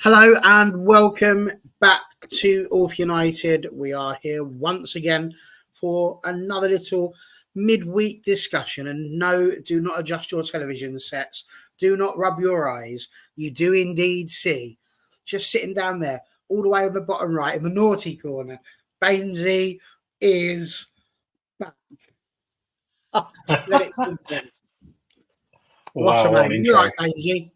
Hello and welcome back to All for United. We are here once again for another little midweek discussion. And no, do not adjust your television sets. Do not rub your eyes. You do indeed see, just sitting down there, all the way on the bottom right in the naughty corner, Bainesy is back. Oh, let it sink in. What a moment. You're right, Bainesy.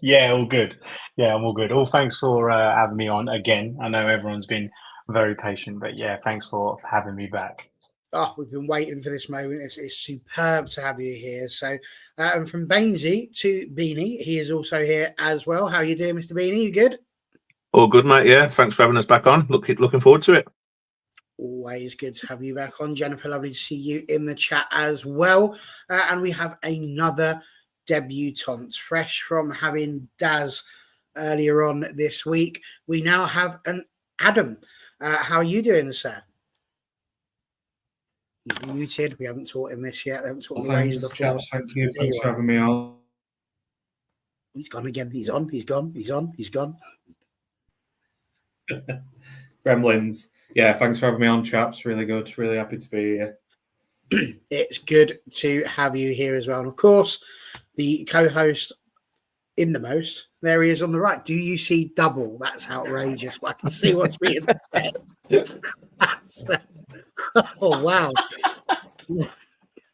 Yeah, all good. Yeah, I'm all good. All thanks for having me on again. I know everyone's been very patient, but yeah, thanks for having me back. Oh, we've been waiting for this moment. It's superb to have you here. So, and from Bainesy to Beanie, he is also here as well. How are you doing, Mr. Beanie? You good? All good, mate. Yeah, thanks for having us back on. Looking forward to it. Always good to have you back on, Jennifer. Lovely to see you in the chat as well. And we have another debutante, fresh from having Daz earlier on this week. We now have an Adam. How are you doing, sir? He's muted. We haven't taught him this yet. We haven't taught him the ways of the floor. Thank you. Thanks for having me on. He's gone again. He's on. He's gone. He's on. He's gone. Gremlins. Yeah, thanks for having me on, chaps. Really good. Really happy to be here. It's good to have you here as well. And of course, the co-host in the most, there he is on the right. Do you see double? That's outrageous. But I can see what's being said. Oh, wow.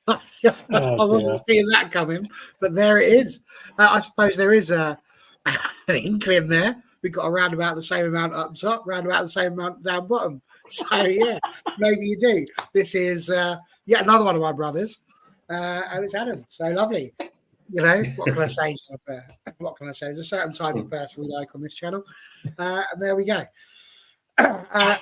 I wasn't seeing that coming, but there it is. I suppose there is an inkling there. We've got around about the same amount up top, around about the same amount down bottom. So, yeah, maybe you do. This is yet another one of my brothers, and it's Adam. So lovely. You know, what can I say? What can I say? There's a certain type of person we like on this channel. And there we go. Dan,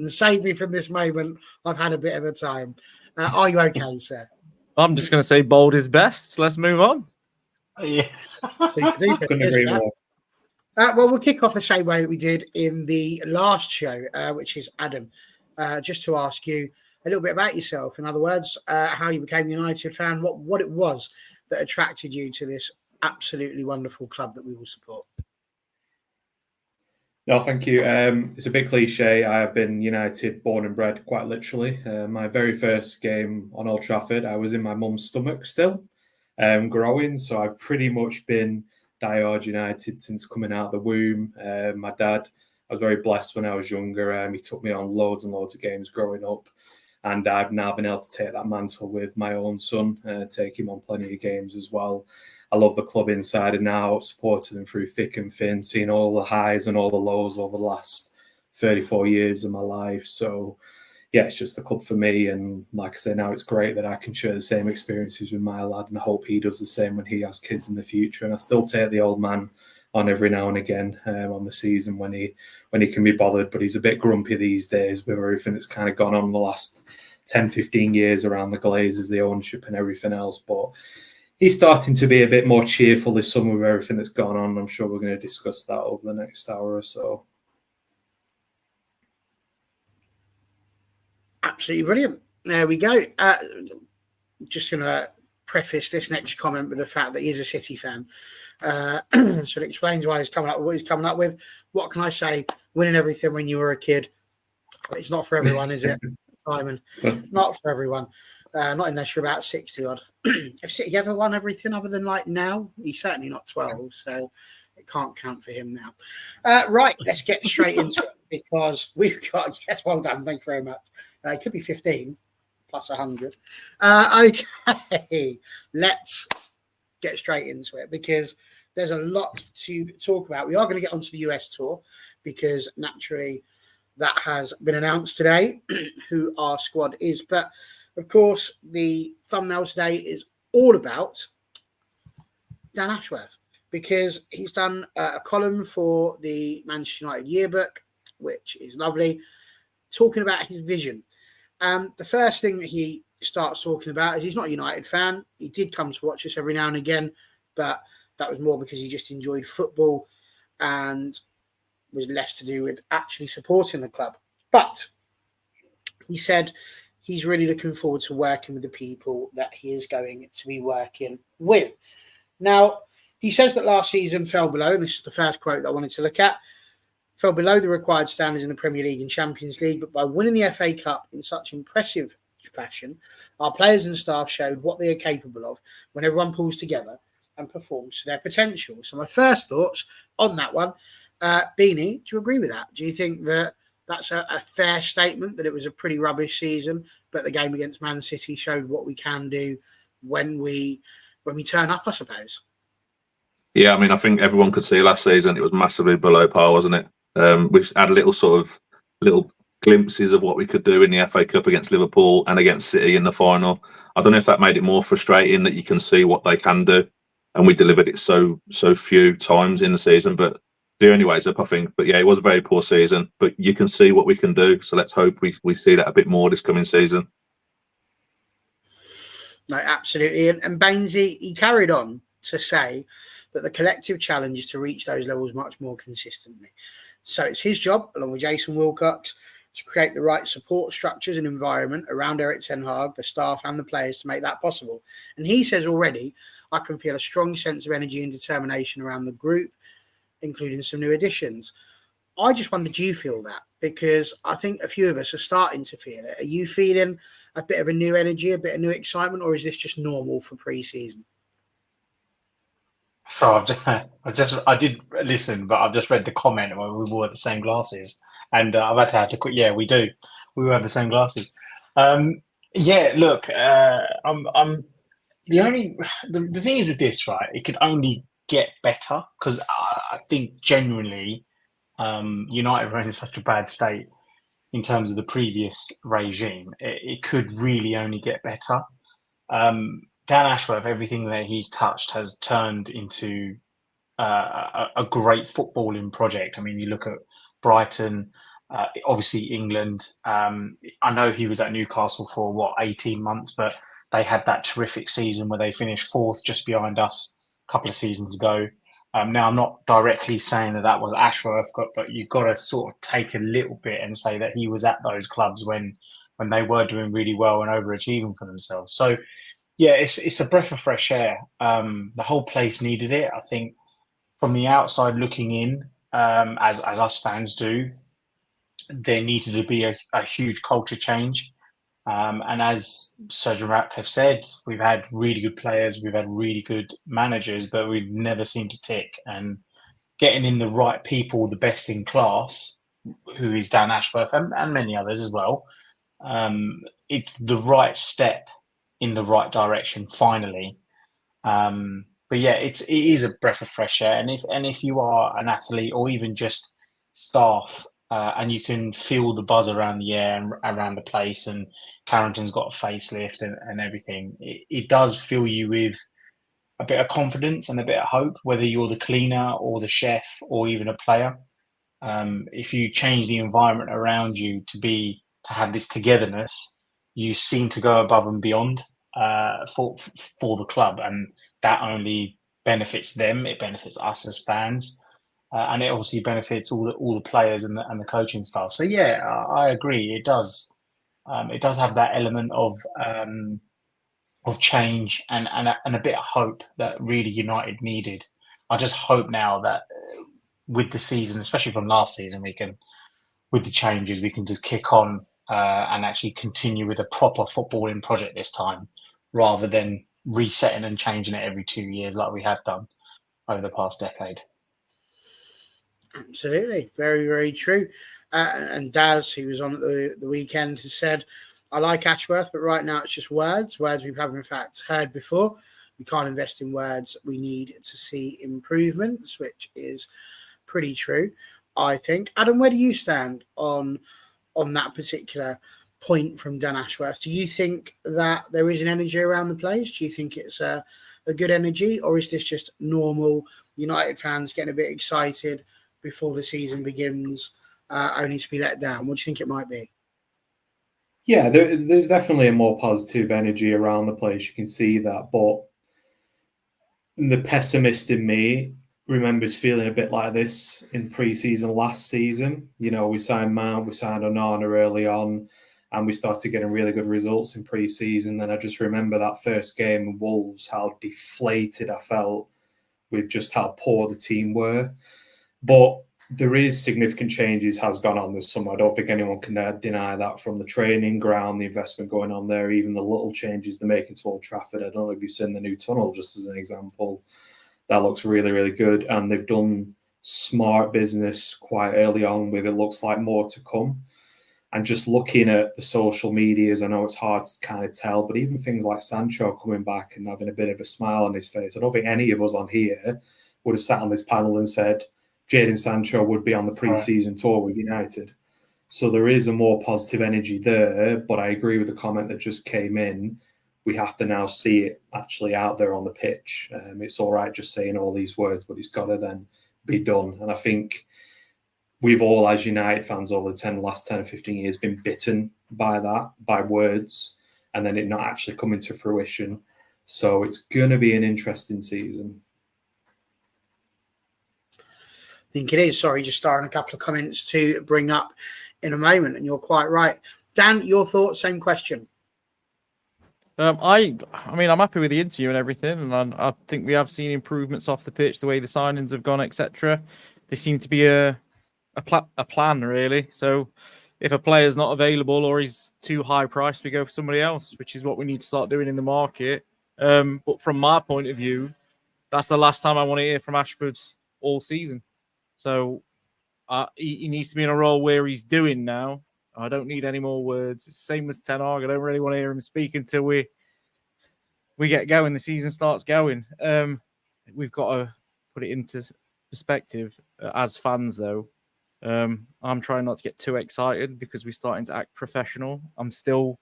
save me from this moment. I've had a bit of a time. Are you okay, sir? I'm just going to say bold is best. Let's move on. Yeah. Super duper. Well, we'll kick off the same way that we did in the last show, which is Adam. Just to ask you a little bit about yourself. In other words, how you became a United fan, what it was that attracted you to this absolutely wonderful club that we all support. No, thank you. It's a bit cliche. I have been United born and bred, quite literally. My very first game on Old Trafford, I was in my mum's stomach still, growing. So I've pretty much been diehard United since coming out of the womb. My dad, I was very blessed when I was younger. He took me on loads and loads of games growing up. And I've now been able to take that mantle with my own son, take him on plenty of games as well. I love the club inside and out, supported them through thick and thin, seen all the highs and all the lows over the last 34 years of my life. So, yeah, it's just the club for me. And like I say, now it's great that I can share the same experiences with my lad, and I hope he does the same when he has kids in the future. And I still take the old man on every now and again on the season when he can be bothered. But he's a bit grumpy these days with everything that's kind of gone on the last 10, 15 years around the Glazers, the ownership and everything else. But he's starting to be a bit more cheerful this summer with everything that's gone on. I'm sure we're going to discuss that over the next hour or so. Absolutely brilliant. There we go. Just going to preface this next comment with the fact that he's a City fan. So it explains why he's coming up with what he's coming up with. What can I say? Winning everything when you were a kid. It's not for everyone, is it, Simon? Not for everyone. Not unless you're about 60 odd. Have City ever won everything other than like now? He's certainly not 12, so it can't count for him now. Right, let's get straight into it because we've got, yes, well done. Thank you very much. It could be 15 plus 100. Okay, let's get straight into it because there's a lot to talk about. We are going to get onto the US tour because naturally that has been announced today who our squad is. But of course, the thumbnail today is all about Dan Ashworth because he's done a column for the Manchester United yearbook, which is lovely, talking about his vision. The first thing that he starts talking about is he's not a United fan. He did come to watch us every now and again, but that was more because he just enjoyed football and was less to do with actually supporting the club. But he said he's really looking forward to working with the people that he is going to be working with. Now, He says that last season fell below, and this is the first quote that I wanted to look at, fell below the required standards in the Premier League and Champions League, but by winning the FA Cup in such impressive fashion, our players and staff showed what they are capable of when everyone pulls together and performs to their potential. So my first thoughts on that one, Beanie, do you agree with that? Do you think that that's a fair statement, that it was a pretty rubbish season, but the game against Man City showed what we can do when we turn up, I suppose? Yeah, I mean, I think everyone could see last season it was massively below par, wasn't it? We had little glimpses of what we could do in the FA Cup against Liverpool and against City in the final. I don't know if that made it more frustrating that you can see what they can do, and we delivered it so few times in the season. But the only way is up, I think. But yeah, it was a very poor season, but you can see what we can do. So let's hope we see that a bit more this coming season. No, absolutely. And Bainesy, he carried on to say that the collective challenge is to reach those levels much more consistently. So it's his job, along with Jason Wilcox, to create the right support structures and environment around Eric Ten Hag, the staff and the players to make that possible. And he says already, I can feel a strong sense of energy and determination around the group, including some new additions. I just wonder, do you feel that? Because I think a few of us are starting to feel it. Are you feeling a bit of a new energy, a bit of new excitement, or is this just normal for pre-season? So I did listen, but I've just read the comment where we wore the same glasses, and I've had to quit. Yeah, we do. We have the same glasses. Yeah, look, I'm the thing is with this, right? It could only get better because I think genuinely, United were in such a bad state in terms of the previous regime. It could really only get better. Dan Ashworth, everything that he's touched has turned into a great footballing project. I mean, you look at Brighton, obviously England. I know he was at Newcastle for 18 months, but they had that terrific season where they finished fourth just behind us a couple of seasons ago. Now, I'm not directly saying that was Ashworth, but you've got to sort of take a little bit and say that he was at those clubs when they were doing really well and overachieving for themselves. So, yeah, it's a breath of fresh air. The whole place needed it. I think from the outside looking in, as us fans do, there needed to be a huge culture change. And as Sir Jim Ratcliffe said, we've had really good players, we've had really good managers, but we've never seemed to tick. And getting in the right people, the best in class, who is Dan Ashworth and many others as well, it's the right step in the right direction finally. But yeah, it is a breath of fresh air. And if you are an athlete or even just staff, and you can feel the buzz around the air and around the place, and Carrington's got a facelift and everything, it does fill you with a bit of confidence and a bit of hope, whether you're the cleaner or the chef or even a player. If you change the environment around you to have this togetherness, you seem to go above and beyond for the club, and that only benefits them. It benefits us as fans, and it obviously benefits all the players and the coaching staff. So yeah, I agree. It does. It does have that element of change and a bit of hope that really United needed. I just hope now that with the season, especially from last season, with the changes, we can just kick on and actually continue with a proper footballing project this time, rather than resetting and changing it every 2 years like we had done over the past decade. Absolutely. Very, very true. And Daz, who was on at the weekend, has said, I like Ashworth, but right now it's just words we have in fact heard before. We can't invest in words. We need to see improvements, which is pretty true, I think. Adam, where do you stand on that particular point from Dan Ashworth? Do you think that there is an energy around the place? Do you think it's a good energy, or is this just normal United fans getting a bit excited before the season begins, only to be let down? What do you think it might be? Yeah, there's definitely a more positive energy around the place. You can see that, but the pessimist in me remembers feeling a bit like this in pre-season last season. You know, we signed Mount, we signed Onana early on, and we started getting really good results in pre-season. And I just remember that first game, Wolves, how deflated I felt with just how poor the team were. But there is significant changes has gone on this summer. I don't think anyone can deny that, from the training ground, the investment going on there, even the little changes they're making to Old Trafford. I don't know if you've seen the new tunnel, just as an example. That looks really, really good. And they've done smart business quite early on with, it looks like, more to come. And just looking at the social medias, I know it's hard to kind of tell, but even things like Sancho coming back and having a bit of a smile on his face, I don't think any of us on here would have sat on this panel and said Jadon Sancho would be on the pre-season tour with United. So there is a more positive energy there, but I agree with the comment that just came in. We have to now see it actually out there on the pitch. It's all right just saying all these words, but it's got to then be done. And I think we've all, as United fans, over the last 10 or 15 years, been bitten by that, by words, and then it not actually coming to fruition. So it's going to be an interesting season. I think it is. Sorry, just starting a couple of comments to bring up in a moment, and you're quite right. Dan, your thoughts? Same question. I mean, I'm happy with the interview and everything, and I think we have seen improvements off the pitch, the way the signings have gone, etc. There seem to be a plan, really. So if a player's not available or he's too high priced, we go for somebody else, which is what we need to start doing in the market. But from my point of view, that's the last time I want to hear from Ashford all season. So he needs to be in a role where he's doing now. I don't need any more words. It's the same as Ten Hag. I don't really want to hear him speak until we get going. The season starts going. We've got to put it into perspective as fans, though. I'm trying not to get too excited because we're starting to act professional. I'm still,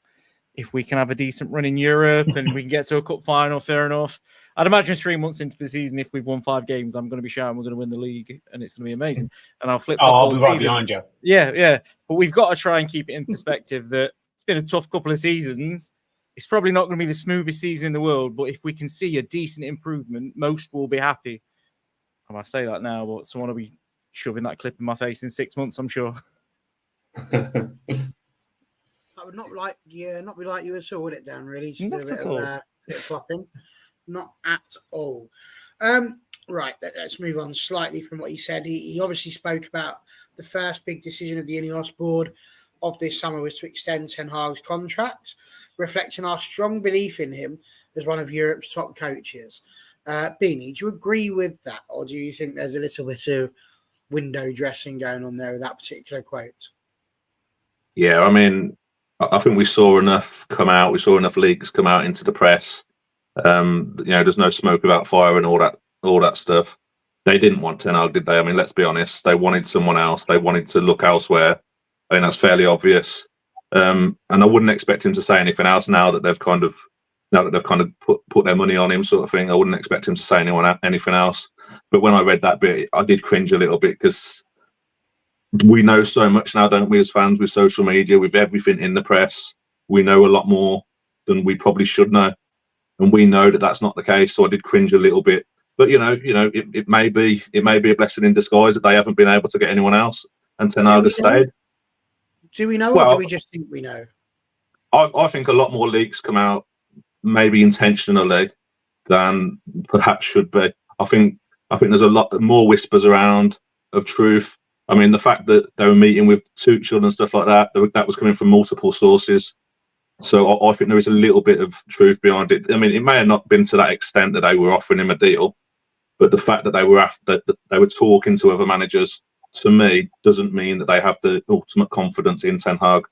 if we can have a decent run in Europe and we can get to a cup final, fair enough. I'd imagine 3 months into the season, if we've won 5 games, I'm going to be shouting we're going to win the league and it's going to be amazing. And I'll flip. I'll be right behind you. Yeah. But we've got to try and keep it in perspective that it's been a tough couple of seasons. It's probably not going to be the smoothest season in the world, but if we can see a decent improvement, most will be happy. I might say that now, but someone will be shoving that clip in my face in 6 months, I'm sure. I would not be like you at all, would it, Dan? Really, just Not a bit at all. of bit of flopping. Not at all. Right, let's move on slightly from what he said. He obviously spoke about the first big decision of the Ineos board of this summer was to extend Ten Hag's contract, reflecting our strong belief in him as one of Europe's top coaches. Beanie, do you agree with that, or do you think there's a little bit of window dressing going on there with that particular quote? Yeah, I mean, I think we saw enough come out. We saw enough leaks come out into the press. There's no smoke about fire and all that stuff. They didn't want Ten Hag, did they? I mean, let's be honest. They wanted someone else. They wanted to look elsewhere. I mean, that's fairly obvious. And I wouldn't expect him to say anything else now that they've kind of put their money on him, sort of thing. I wouldn't expect him to say anything else. But when I read that bit, I did cringe a little bit because we know so much now, don't we, as fans, with social media, with everything in the press. We know a lot more than we probably should know, and we know that that's not the case. So I did cringe a little bit. But it may be a blessing in disguise that they haven't been able to get anyone else, and Ten Hag has stayed. Do we know, or do we just think we know? I think a lot more leaks come out, maybe intentionally, than perhaps should be. I think there's a lot more whispers around of truth. I mean, the fact that they were meeting with Tuchel and stuff like that was coming from multiple sources. So I think there is a little bit of truth behind it. I mean, it may have not been to that extent that they were offering him a deal, but the fact that they were talking to other managers, to me, doesn't mean that they have the ultimate confidence in Ten Hag.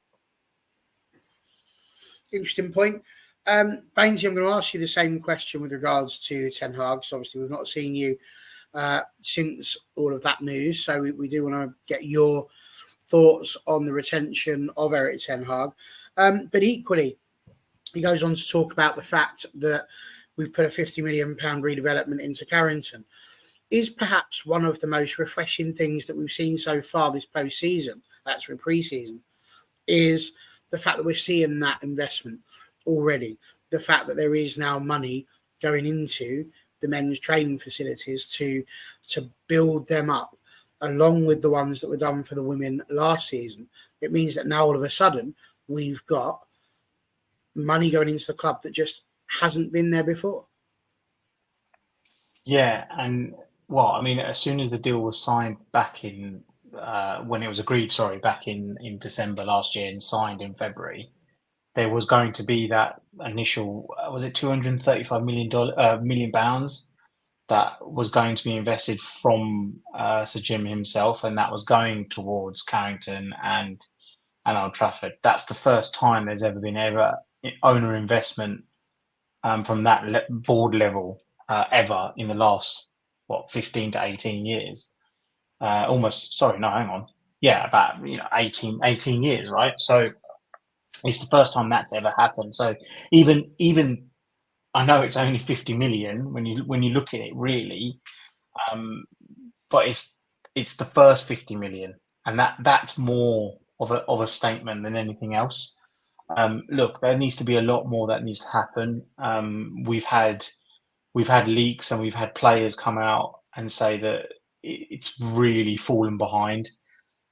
Interesting point. Bainesy, I'm going to ask you the same question with regards to Ten Hag. So obviously, we've not seen you since all of that news. So we do want to get your thoughts on the retention of Erik Ten Hag. But equally, he goes on to talk about the fact that we've put a £50 million redevelopment into Carrington. Is perhaps one of the most refreshing things that we've seen so far this pre-season, is the fact that we're seeing that investment already. The fact that there is now money going into the men's training facilities to build them up, along with the ones that were done for the women last season. It means that now all of a sudden we've got money going into the club that just hasn't been there before. Yeah, and well, I mean, as soon as the deal was signed back in when it was agreed, sorry, back in December last year and signed in February, there was going to be that initial was it 235 million pounds that was going to be invested from Sir Jim himself, and that was going towards Carrington and Old Trafford. That's the first time there's ever been owner investment from that board level ever in the last 15 to 18 years. Almost, sorry, no, hang on. Yeah, about 18 years, right? So it's the first time that's ever happened. So even I know it's only 50 million when you look at it really, but it's the first 50 million, and that's more of a statement than anything else. Look, there needs to be a lot more that needs to happen. We've had leaks and we've had players come out and say that it's really fallen behind.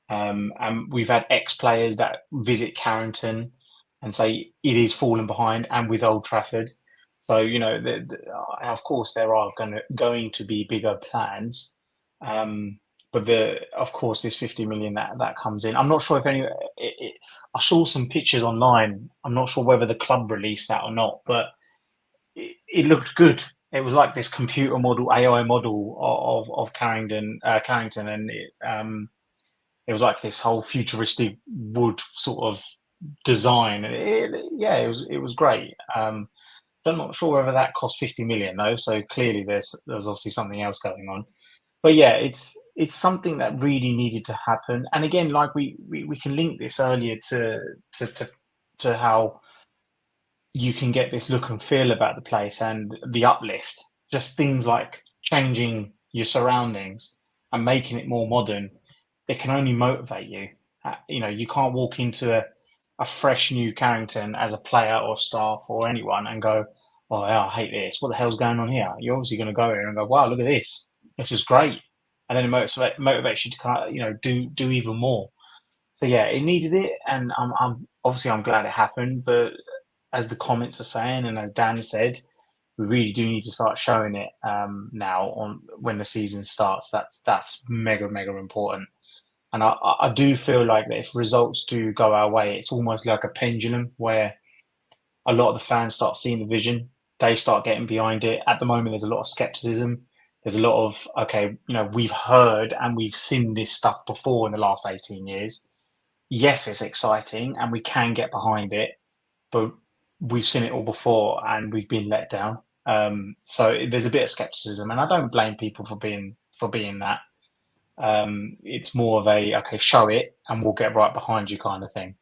And we've had ex-players that visit Carrington and say it is falling behind, and with Old Trafford. So of course there are going to be bigger plans, but of course this 50 million that comes in. I'm not sure if I saw some pictures online. I'm not sure whether the club released that or not, but it looked good. It was like this computer model, AI model of Carrington, and it was like this whole futuristic wood sort of design. It was great. I'm not sure whether that cost 50 million though. So clearly there's obviously something else going on. But yeah, it's something that really needed to happen. And again, like we can link this earlier to how you can get this look and feel about the place and the uplift. Just things like changing your surroundings and making it more modern. It can only motivate you. You can't walk into a fresh new Carrington as a player or staff or anyone and go, "Oh, yeah, I hate this. What the hell's going on here?" You're obviously going to go here and go, "Wow, look at this. This is great," and then it motivates you to kind of, do even more. So yeah, it needed it, and I'm glad it happened. But as the comments are saying, and as Dan said, we really do need to start showing it now on when the season starts. That's mega important. And I do feel like that if results do go our way, it's almost like a pendulum where a lot of the fans start seeing the vision. They start getting behind it. At the moment, there's a lot of skepticism. There's a lot of, okay, we've heard and we've seen this stuff before in the last 18 years. Yes, it's exciting and we can get behind it, but we've seen it all before and we've been let down. So there's a bit of skepticism, and I don't blame people for being that. It's more of a, okay, show it and we'll get right behind you kind of thing.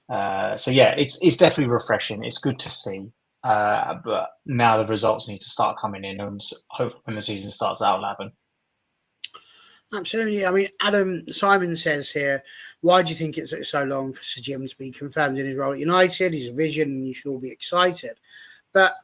So yeah, it's definitely refreshing. It's good to see, but now the results need to start coming in, and hopefully when the season starts, that'll happen. Absolutely. I mean, Adam Simon says here, why do you think it took so long for Sir Jim to be confirmed in his role at United? He's a vision and you should all be excited. But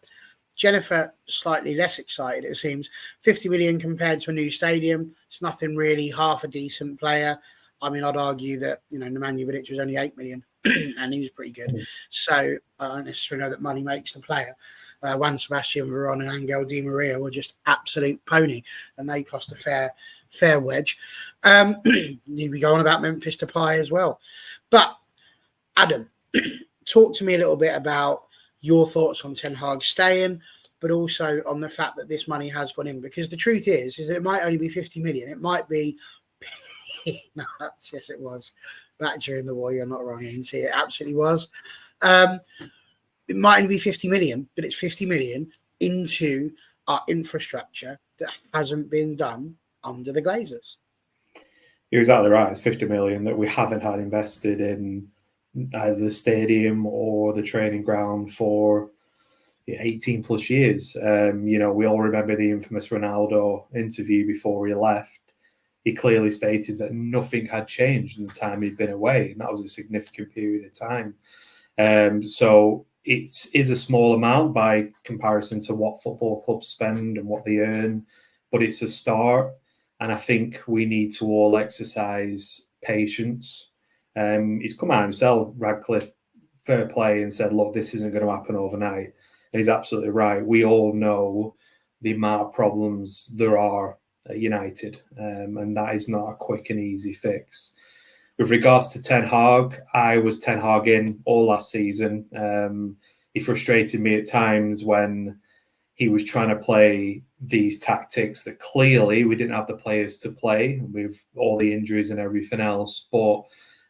Jennifer, slightly less excited, it seems. 50 million compared to a new stadium. It's nothing really, half a decent player. I mean, I'd argue that, Nemanja Vidic was only 8 million and he was pretty good. So I don't necessarily know that money makes the player. Juan Sebastian Veron and Angel Di Maria were just absolute pony, and they cost a fair wedge. We go on about Memphis Depay as well. But Adam, talk to me a little bit about your thoughts on Ten Hag staying, but also on the fact that this money has gone in, because the truth is that it might only be 50 million. It might be no, yes, it was back during the war. You're not wrong, Incy. It absolutely was. It might only be 50 million, but it's 50 million into our infrastructure that hasn't been done under the Glazers. You're exactly right. It's 50 million that we haven't had invested in either the stadium or the training ground for 18 plus years. We all remember the infamous Ronaldo interview before he left. He clearly stated that nothing had changed in the time he'd been away, and that was a significant period of time. So it is a small amount by comparison to what football clubs spend and what they earn, but it's a start. And I think we need to all exercise patience. He's come out himself, Radcliffe, fair play, and said, look, this isn't going to happen overnight. And he's absolutely right. We all know the amount of problems there are at United, and that is not a quick and easy fix. With regards to Ten Hag, I was Ten Hag in all last season. He frustrated me at times when he was trying to play these tactics that clearly we didn't have the players to play with all the injuries and everything else. But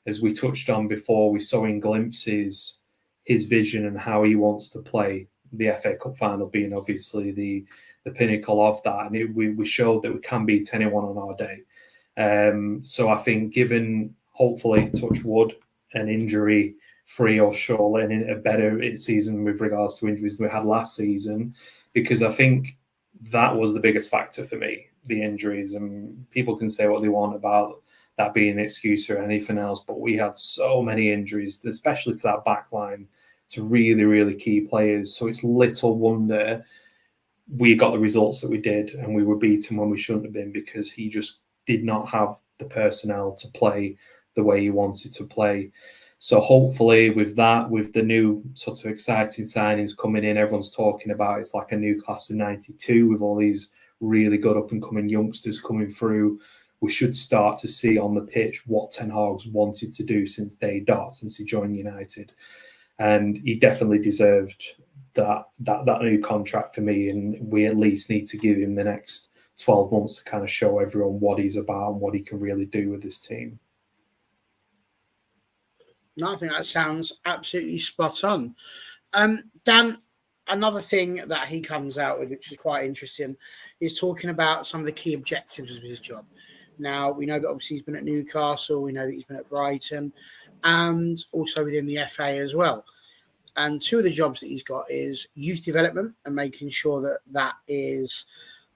as we touched on before, we saw in glimpses his vision and how he wants to play, the FA Cup final being obviously the pinnacle of that. And we showed that we can beat anyone on our day. So I think given, hopefully, touch wood, an injury-free or short and a better season with regards to injuries than we had last season, because I think that was the biggest factor for me, the injuries. And people can say what they want about that being an excuse or anything else, but we had so many injuries, especially to that back line, to really, really key players. So it's little wonder we got the results that we did, and we were beaten when we shouldn't have been, because he just did not have the personnel to play the way he wanted to play. So hopefully with that, with the new sort of exciting signings coming in, everyone's talking about it's like a new class of 92 with all these really good up-and-coming youngsters coming through. We should start to see on the pitch what Ten Hag's wanted to do since day dot, since he joined United. And he definitely deserved that new contract for me, and we at least need to give him the next 12 months to kind of show everyone what he's about and what he can really do with this team. No, I think that sounds absolutely spot on. Dan, another thing that he comes out with, which is quite interesting, is talking about some of the key objectives of his job. Now, we know that obviously he's been at Newcastle, we know that he's been at Brighton, and also within the FA as well. And two of the jobs that he's got is youth development and making sure that that is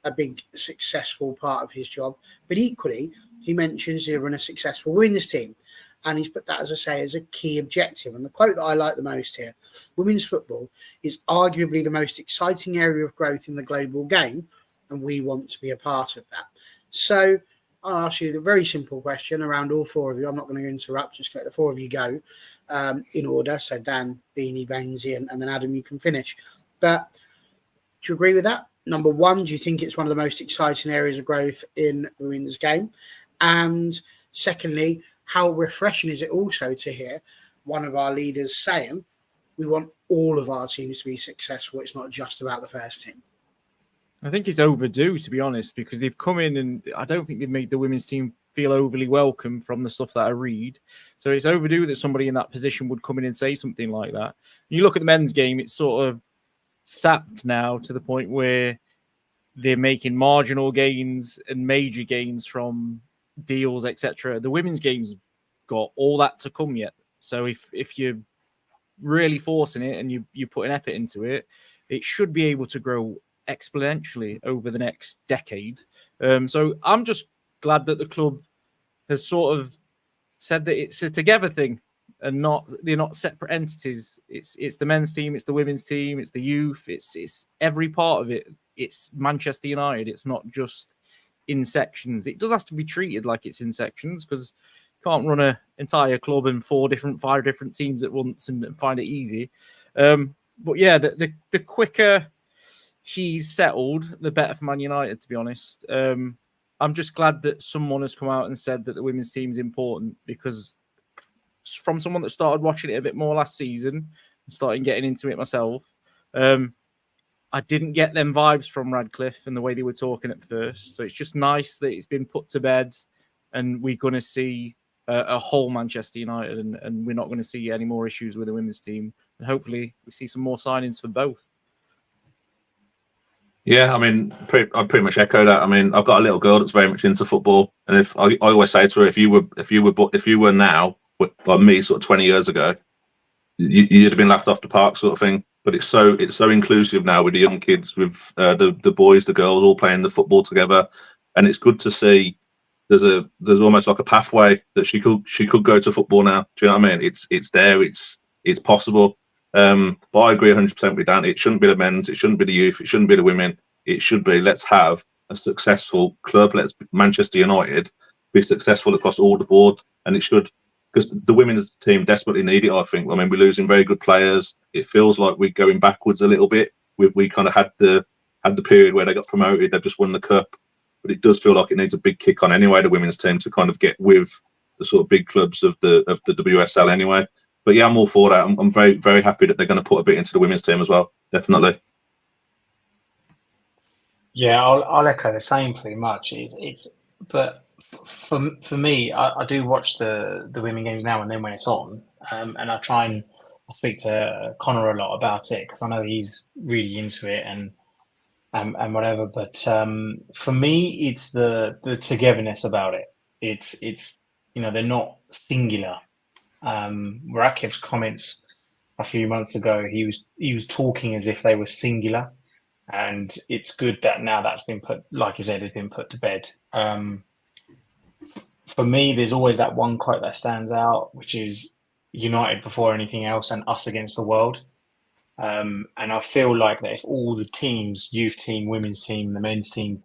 a big successful part of his job. But equally, he mentions delivering a successful women's team. And he's put that, as I say, as a key objective. And the quote that I like the most here, women's football is arguably the most exciting area of growth in the global game, and we want to be a part of that. So I'll ask you the very simple question around all four of you. I'm not going to interrupt, just let the four of you go in order. So Dan, Beanie, Bainsy, and then Adam, you can finish. But do you agree with that? Number one, do you think it's one of the most exciting areas of growth in the women's game? And secondly, how refreshing is it also to hear one of our leaders saying we want all of our teams to be successful? It's not just about the first team. I think it's overdue, to be honest, because they've come in and I don't think they've made the women's team feel overly welcome from the stuff that I read. So it's overdue that somebody in that position would come in and say something like that. You look at the men's game, it's sort of sapped now to the point where they're making marginal gains and major gains from deals, etc. The women's game's got all that to come yet. So if you're really forcing it and you put an effort into it, it should be able to grow exponentially over the next decade. So I'm just glad that the club has sort of said that it's a together thing and they're not separate entities. It's the men's team, it's the women's team, it's the youth, it's every part of it. It's Manchester United. It's not just in sections. It does have to be treated like it's in sections, because you can't run an entire club and 5 different teams at once and find it easy. But yeah, the quicker he's settled, the better for Man United, to be honest. I'm just glad that someone has come out and said that the women's team is important, because from someone that started watching it a bit more last season and starting getting into it myself, I didn't get them vibes from Radcliffe and the way they were talking at first. So it's just nice that it's been put to bed and we're going to see a whole Manchester United, and we're not going to see any more issues with the women's team. And hopefully we see some more signings for both. Yeah, I mean, I pretty much echo that. I mean, I've got a little girl that's very much into football, and if I always say to her, if you were now, like me, sort of 20 years ago, you'd have been laughed off the park, sort of thing. But it's so inclusive now with the young kids, with the boys, the girls all playing the football together, and it's good to see. There's almost like a pathway that she could go to football now. Do you know what I mean? It's there. It's possible. But I agree 100% with Dan. It shouldn't be the men's. It shouldn't be the youth. It shouldn't be the women. It should be, let's have a successful club. Let's Manchester United be successful across all the board, and it should, because the women's team desperately need it. I think. I mean, we're losing very good players. It feels like we're going backwards a little bit. We kind of had had the period where they got promoted, they've just won the cup. But it does feel like it needs a big kick on anyway, the women's team, to kind of get with the sort of big clubs of the WSL anyway. But yeah, I'm all for that. I'm very, very happy that they're going to put a bit into the women's team as well. Definitely. Yeah, I'll echo the same pretty much. But for me, I do watch the women games now and then when it's on, and I speak to Connor a lot about it because I know he's really into it and whatever. But for me, it's the togetherness about it. It's they're not singular. Rakev's comments a few months ago, he was talking as if they were singular, and it's good that now that's been put, like you said, has been put to bed. For me, there's always that one quote that stands out, which is "United before anything else, and us against the world." And I feel like that if all the teams, youth team, women's team, the men's team,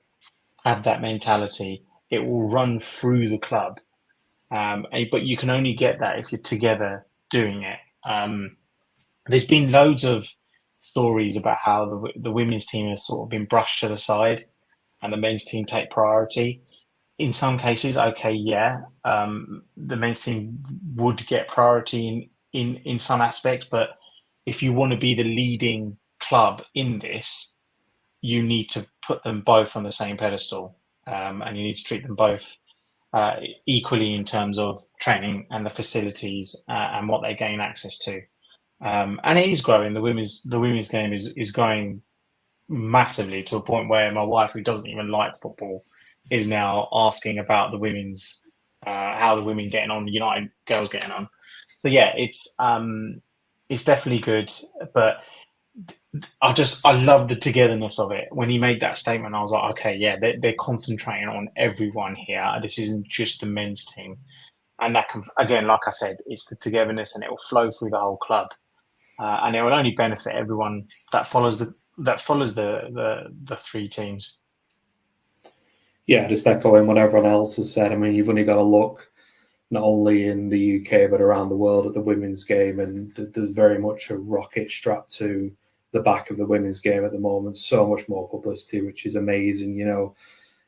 have that mentality, it will run through the club. But you can only get that if you're together doing it. There's been loads of stories about how the women's team has sort of been brushed to the side and the men's team take priority. In some cases, okay, yeah, the men's team would get priority in some aspects, but if you want to be the leading club in this, you need to put them both on the same pedestal, and you need to treat them both equally in terms of training and the facilities and what they gain access to. And it is growing. The women's game is growing massively to a point where my wife, who doesn't even like football, is now asking about the women's, how the women getting on, United girls getting on. So yeah, it's definitely good, but I love the togetherness of it. When he made that statement, I was like, okay, yeah, they're concentrating on everyone here. This isn't just the men's team, and that can, again, like I said, it's the togetherness, and it will flow through the whole club, and it will only benefit everyone that follows the three teams. Yeah, just echoing what everyone else has said. I mean, you've only got to look not only in the UK but around the world at the women's game, and there's very much a rocket strapped to the back of the women's game at the moment. So much more publicity, which is amazing. You know,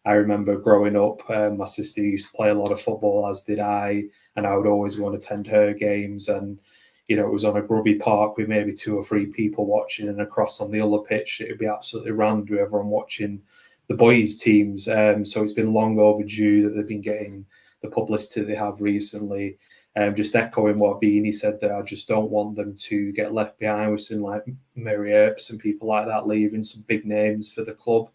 I remember growing up, my sister used to play a lot of football, as did I, and I would always go and attend her games. And you know, it was on a grubby park with maybe 2 or 3 people watching, and across on the other pitch, it would be absolutely rammed with everyone watching the boys' teams. So it's been long overdue that they've been getting the publicity they have recently. Just echoing what Beanie said there, I just don't want them to get left behind. We've seen like Mary Earps and people like that leaving, some big names for the club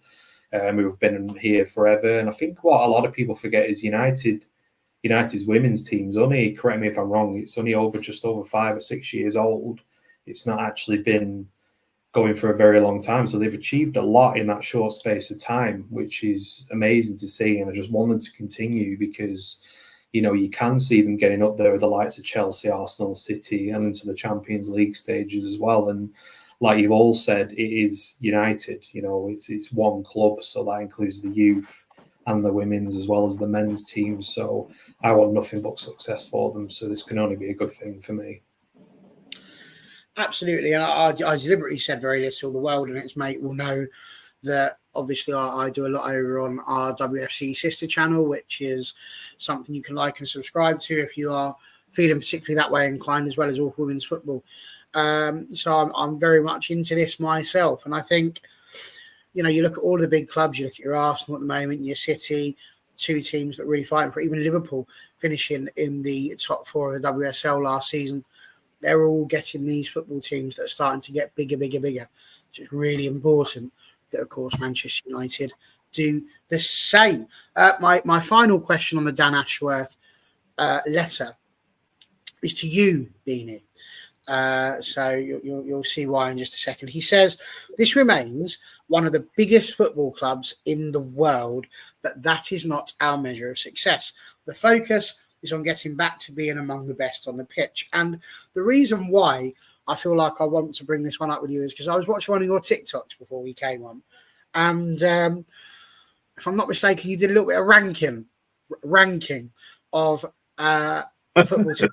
who have been here forever. And I think what a lot of people forget is United's women's team's only, correct me if I'm wrong, it's only just over 5 or 6 years old. It's not actually been going for a very long time. So they've achieved a lot in that short space of time, which is amazing to see. And I just want them to continue because, you know, you can see them getting up there with the likes of Chelsea, Arsenal, City, and into the Champions League stages as well. And like you've all said, it is United, you know, it's one club. So that includes the youth and the women's as well as the men's teams. So I want nothing but success for them. So this can only be a good thing for me. Absolutely. And I deliberately said very little. The world and its mate will know that obviously I do a lot over on our WFC sister channel, which is something you can like and subscribe to if you are feeling particularly that way inclined, as well as all women's football. So I'm very much into this myself. And I think, you know, you look at all the big clubs, you look at your Arsenal at the moment, your City, 2 teams that are really fighting for it, even Liverpool finishing in the top 4 of the WSL last season. They're all getting these football teams that are starting to get bigger, which is really important that, of course, Manchester United do the same. My final question on the Dan Ashworth letter is to you, Beanie. So you'll see why in just a second. He says, this remains one of the biggest football clubs in the world, but that is not our measure of success. The focus is on getting back to being among the best on the pitch. And the reason why I feel like I want to bring this one up with you is because I was watching one of your TikToks before we came on. And if I'm not mistaken, you did a little bit of ranking of the football team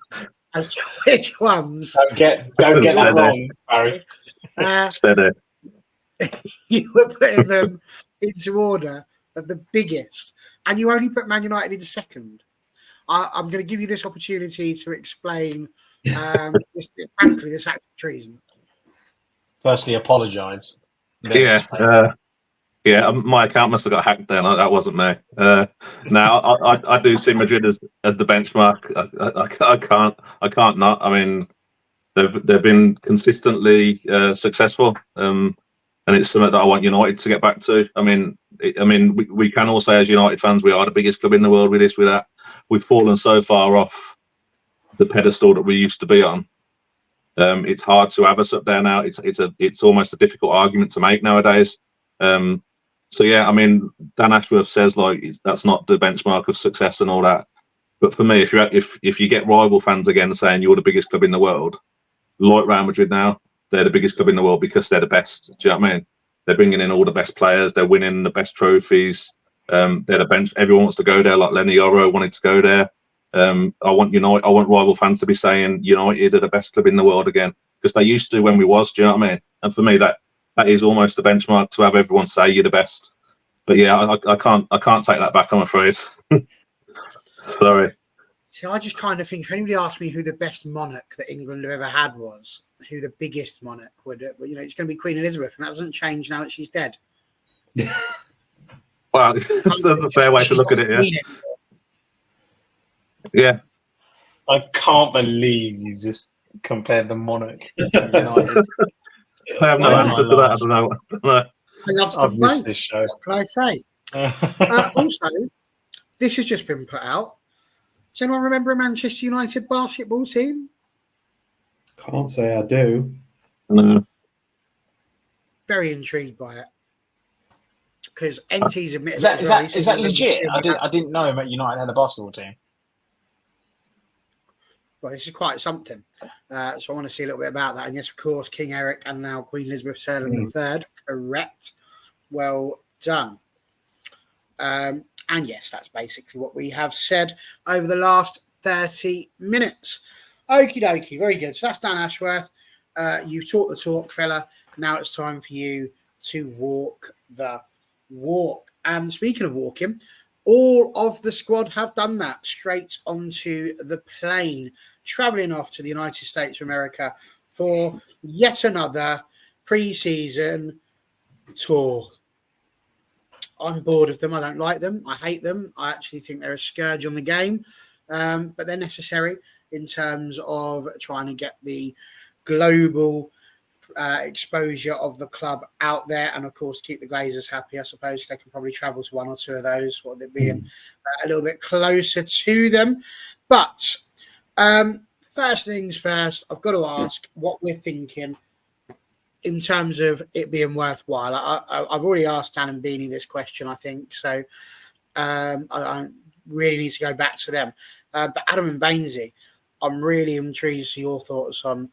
as to which ones. Don't get that wrong, Barry. Steady. you were putting them into order of the biggest, and you only put Man United into second. I'm going to give you this opportunity to explain, frankly, this act of treason. Firstly, apologise. Yeah, my account must have got hacked then. That wasn't me. Now I do see Madrid as the benchmark. I can't not. I mean, they've been consistently successul, and it's something that I want United to get back to. I mean, we can all say as United fans we are the biggest club in the world with this, with that. We've fallen so far off the pedestal that we used to be on. It's hard to have us up there now. It's almost a difficult argument to make nowadays. So yeah, I mean, Dan Ashworth says that's not the benchmark of success and all that. But for me, if you get rival fans again saying you're the biggest club in the world, like Real Madrid now, they're the biggest club in the world because they're the best. Do you know what I mean? They're bringing in all the best players. They're winning the best trophies. They're the bench. Everyone wants to go there. Like Lenny Yoro wanted to go there. I want rival fans to be saying United are the best club in the world again, because they used to when we was. Do you know what I mean? And for me, that is almost the benchmark, to have everyone say you're the best. But yeah, I can't take that back, I'm afraid. Sorry. See, I just kind of think if anybody asked me who the best monarch that England have ever had was, who the biggest monarch would, it's going to be Queen Elizabeth, and that doesn't change now that she's dead. Well, that's a fair way to look at it. Yeah. I can't believe you just compared the monarch to United. I have no answer to that. I don't know. I love them both. This show. What can I say? Also, this has just been put out. Does anyone remember a Manchester United basketball team? Can't say I do. No. Very intrigued by it. Because NT's admitted is that legit? I didn't know that United had a basketball team. Well, this is quite something. So I want to see a little bit about that. And yes, of course, King Eric and now Queen Elizabeth III. Correct. Well done. And yes, that's basically what we have said over the last 30 minutes. Okie dokie. Very good. So that's Dan Ashworth. You talk the talk, fella. Now it's time for you to walk the walk. And speaking of walking, all of the squad have done that, straight onto the plane, travelling off to the United States of America for yet another pre-season tour. I'm bored of them. I don't like them. I hate them. I actually think they're a scourge on the game, but they're necessary in terms of trying to get the global exposure of the club out there, and of course keep the Glazers happy. I suppose they can probably travel to one or two of those, what they're being a little bit closer to them. But first things first, I've got to ask what we're thinking in terms of it being worthwhile. I've already asked Dan and Beanie this question, I think, so I really need to go back to them. But Adam and Bainesy, I'm really intrigued to see your thoughts on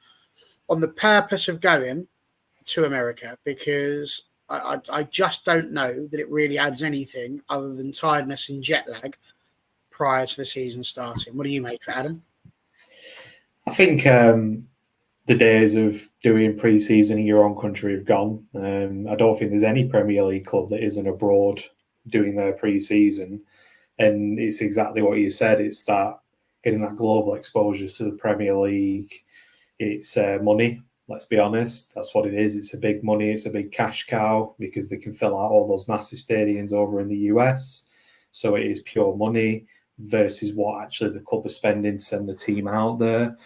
the purpose of going to America, because I just don't know that it really adds anything other than tiredness and jet lag prior to the season starting. What do you make for Adam? I think the days of doing pre-season in your own country have gone. I don't think there's any Premier League club that isn't abroad doing their pre-season. And it's exactly what you said. It's that getting that global exposure to the Premier League. It's money, let's be honest. That's what it is. It's a big money. It's a big cash cow because they can fill out all those massive stadiums over in the US. So it is pure money versus what actually the club are spending to send the team out there.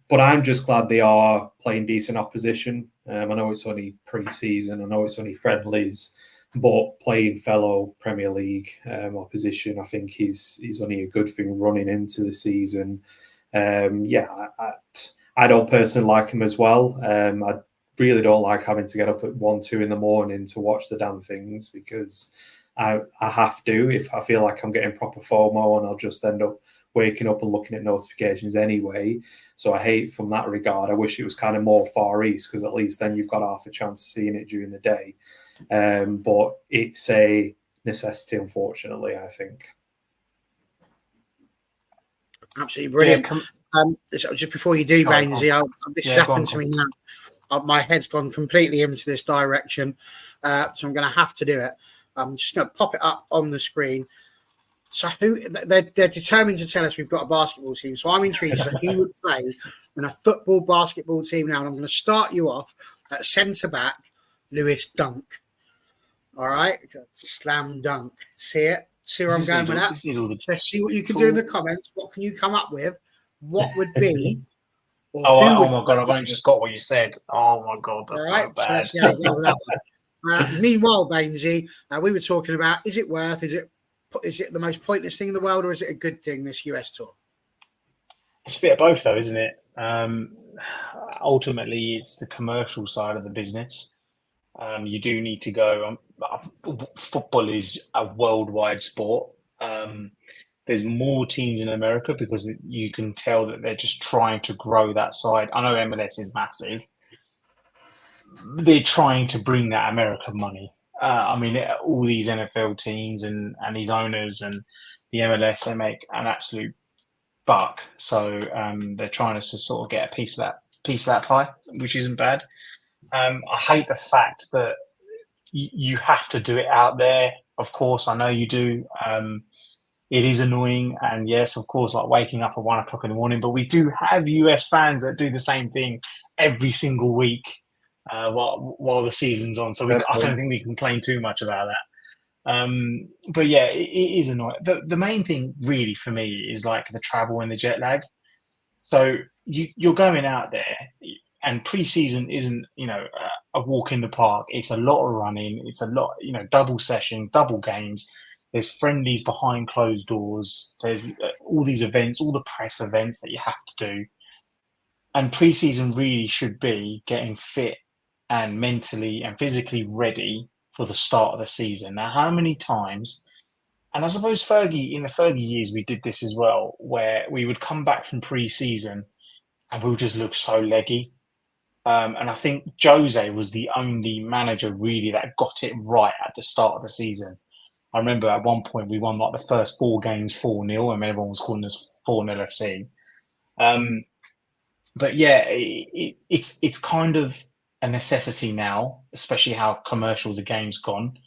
But I'm just glad they are playing decent opposition. I know it's only pre-season. I know it's only friendlies. But playing fellow Premier League opposition, I think is only a good thing running into the season. I don't personally like him as well. I really don't like having to get up at 1-2 in the morning to watch the damn things, because I have to. If I feel like I'm getting proper FOMO, and I'll just end up waking up and looking at notifications anyway. So I hate from that regard. I wish it was kind of more Far East, because at least then you've got half a chance of seeing it during the day. But it's a necessity, unfortunately, I think. Absolutely brilliant. Just before you do, Bainesy, this has happened to me now my head's gone completely into this direction, so I'm going to have to do it. I'm just going to pop it up on the screen. So they're determined to tell us we've got a basketball team. So I'm intrigued that who would play in a football basketball team now. And I'm going to start you off at centre back, Lewis Dunk. All right, slam dunk. See it? See where I'm going with that? See what you can do in the comments. What can you come up with? What would be? Oh my god! I've only just got what you said. Oh my god, that's so bad. So let's see how you go with that one. Meanwhile, Bainesy, we were talking about: is it worth? Is it the most pointless thing in the world, or is it a good thing? This US tour. It's a bit of both, though, isn't it? Ultimately, it's the commercial side of the business. You do need to go. Football is a worldwide sport. There's more teams in America because you can tell that they're just trying to grow that side. I know MLS is massive. They're trying to bring that American money. All these NFL teams and these owners and the MLS, they make an absolute buck. So they're trying to sort of get a piece of that pie, which isn't bad. I hate the fact that you have to do it out there. Of course, I know you do. It is annoying, and yes, of course, like waking up at 1 o'clock in the morning. But we do have US fans that do the same thing every single week while the season's on. So I don't think we can complain too much about that. But yeah, it is annoying. The main thing really for me is like the travel and the jet lag. So you're going out there, and pre-season isn't a walk in the park. It's a lot of running. It's a lot, double sessions, double games. There's friendlies behind closed doors. There's all these events, all the press events that you have to do. And pre-season really should be getting fit and mentally and physically ready for the start of the season. Now, how many times, and I suppose in the Fergie years, we did this as well, where we would come back from pre-season and we would just look so leggy. And I think Jose was the only manager really that got it right at the start of the season. I remember at one point we won like the first 4 games 4-0, and everyone was calling us 4-0 FC. But yeah, it's kind of a necessity now, especially how commercial the game's gone.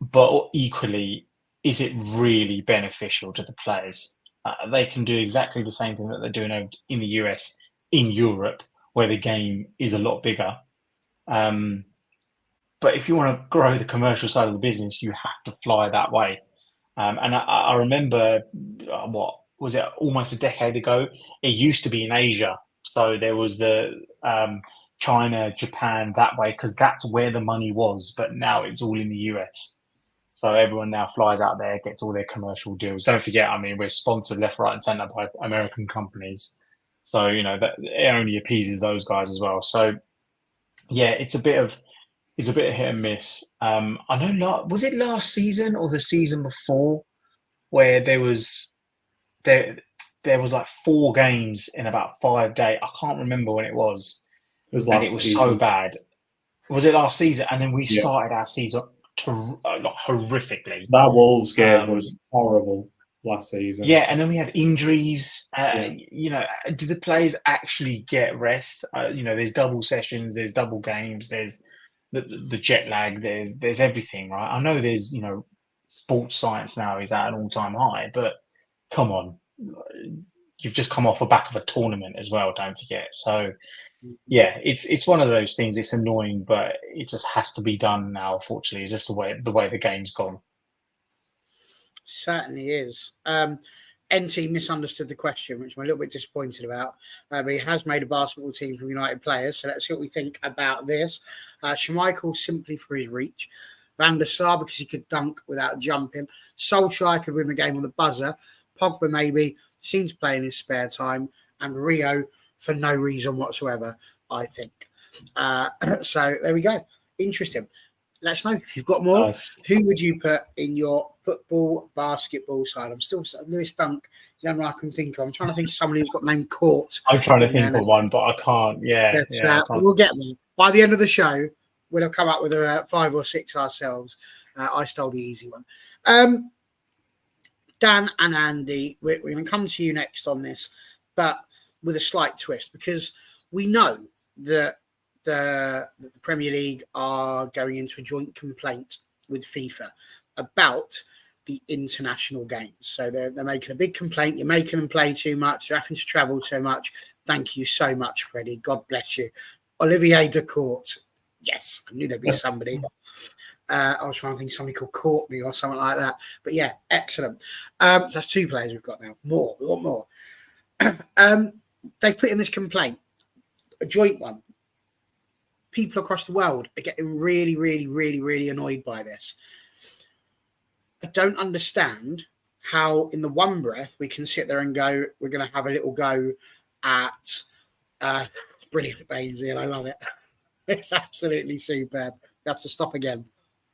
But equally, is it really beneficial to the players? They can do exactly the same thing that they're doing in the US, in Europe, where the game is a lot bigger. But if you want to grow the commercial side of the business, you have to fly that way. And I remember, what was it, almost a decade ago? It used to be in Asia. So there was the China, Japan, that way, because that's where the money was. But now it's all in the US. So everyone now flies out there, gets all their commercial deals. Don't forget, we're sponsored left, right, and centre by American companies. So, that it only appeases those guys as well. So, yeah, it's a bit of hit and miss. I know. Was it last season or the season before, where there was like 4 games in about 5 days? I can't remember when it was. It was so bad. Was it last season? And then we started our season horrifically. That Wolves game was horrible last season. Yeah, and then we had injuries. Do the players actually get rest? There's double sessions, there's double games, there's the jet lag, there's everything, right? I know there's sports science now is at an all-time high, but come on, you've just come off the back of a tournament as well, don't forget. So yeah, it's one of those things. It's annoying, but it just has to be done now. Unfortunately, it's just the way the game's gone. Certainly is. NT misunderstood the question, which I'm a little bit disappointed about. But he has made a basketball team from United players, so let's see what we think about this. Schmeichel simply for his reach. Van der Sar because he could dunk without jumping. Solskjaer could win the game on the buzzer. Pogba maybe seems to play in his spare time. And Rio for no reason whatsoever, I think. So there we go. Interesting. Let us know if you've got more. Nice. Who would you put in your football, basketball side? I'm still Lewis Dunk. The only one I can think of. I'm trying to think of somebody who's got the name Court. I'm trying to think of one, but I can't. Yeah, I can't. We'll get there. By the end of the show, we'll have come up with 5 or 6 ourselves. I stole the easy one. Dan and Andy, we're going to come to you next on this, but with a slight twist, because we know that the Premier League are going into a joint complaint with FIFA about the international games. So they're making a big complaint. You're making them play too much. They're having to travel too much. Thank you so much, Freddie. God bless you. Olivier Decourt. Yes, I knew there'd be somebody. I was trying to think of somebody called Courtney or something like that. But yeah, excellent. So that's 2 players we've got now. We want more. They've put in this complaint, a joint one. People across the world are getting really, really, really, really annoyed by this. I don't understand how in the one breath we can sit there and go, we're going to have a little go at brilliant Bainsy, and I love it. It's absolutely superb. Got to stop again.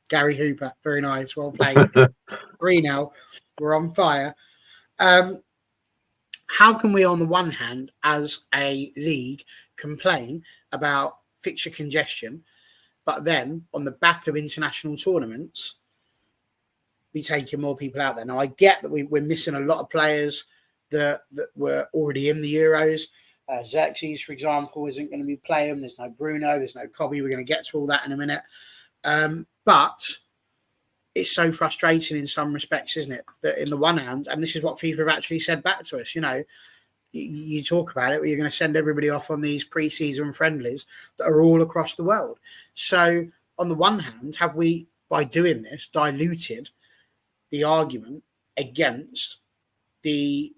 Gary Hooper, very nice, well played. 3-0, we're on fire. How can we, on the one hand, as a league, complain about fixture congestion, but then on the back of international tournaments, be taking more people out there? Now, I get that we're missing a lot of players that were already in the Euros. Xerxes, for example, isn't going to be playing. There's no Bruno. There's no Cobby. We're going to get to all that in a minute. But it's so frustrating in some respects, isn't it? That in the one hand, and this is what FIFA have actually said back to us, you talk about it, where you're going to send everybody off on these pre-season friendlies that are all across the world. So on the one hand, have we, by doing this, diluted the argument against the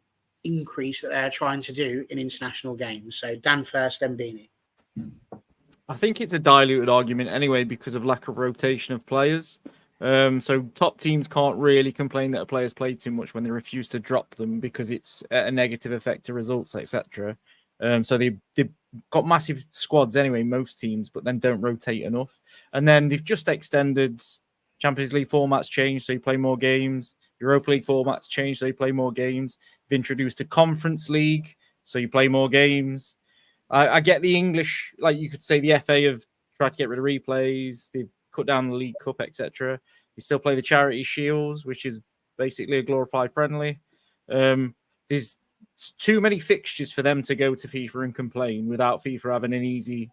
increase that they're trying to do in international games? So Dan first, then Beanie. I think it's a diluted argument anyway because of lack of rotation of players. So top teams can't really complain that a player's played too much when they refuse to drop them because it's a negative effect to results, etc. So they've got massive squads anyway, most teams, but then don't rotate enough. And then they've just extended Champions League formats changed, so you play more games. Europa League formats changed, so you play more games. They've introduced a Conference League, so you play more games. I get the English, like you could say the FA have tried to get rid of replays. They've cut down the League Cup, etc. You still play the Charity Shields, which is basically a glorified friendly. There's too many fixtures for them to go to FIFA and complain without FIFA having an easy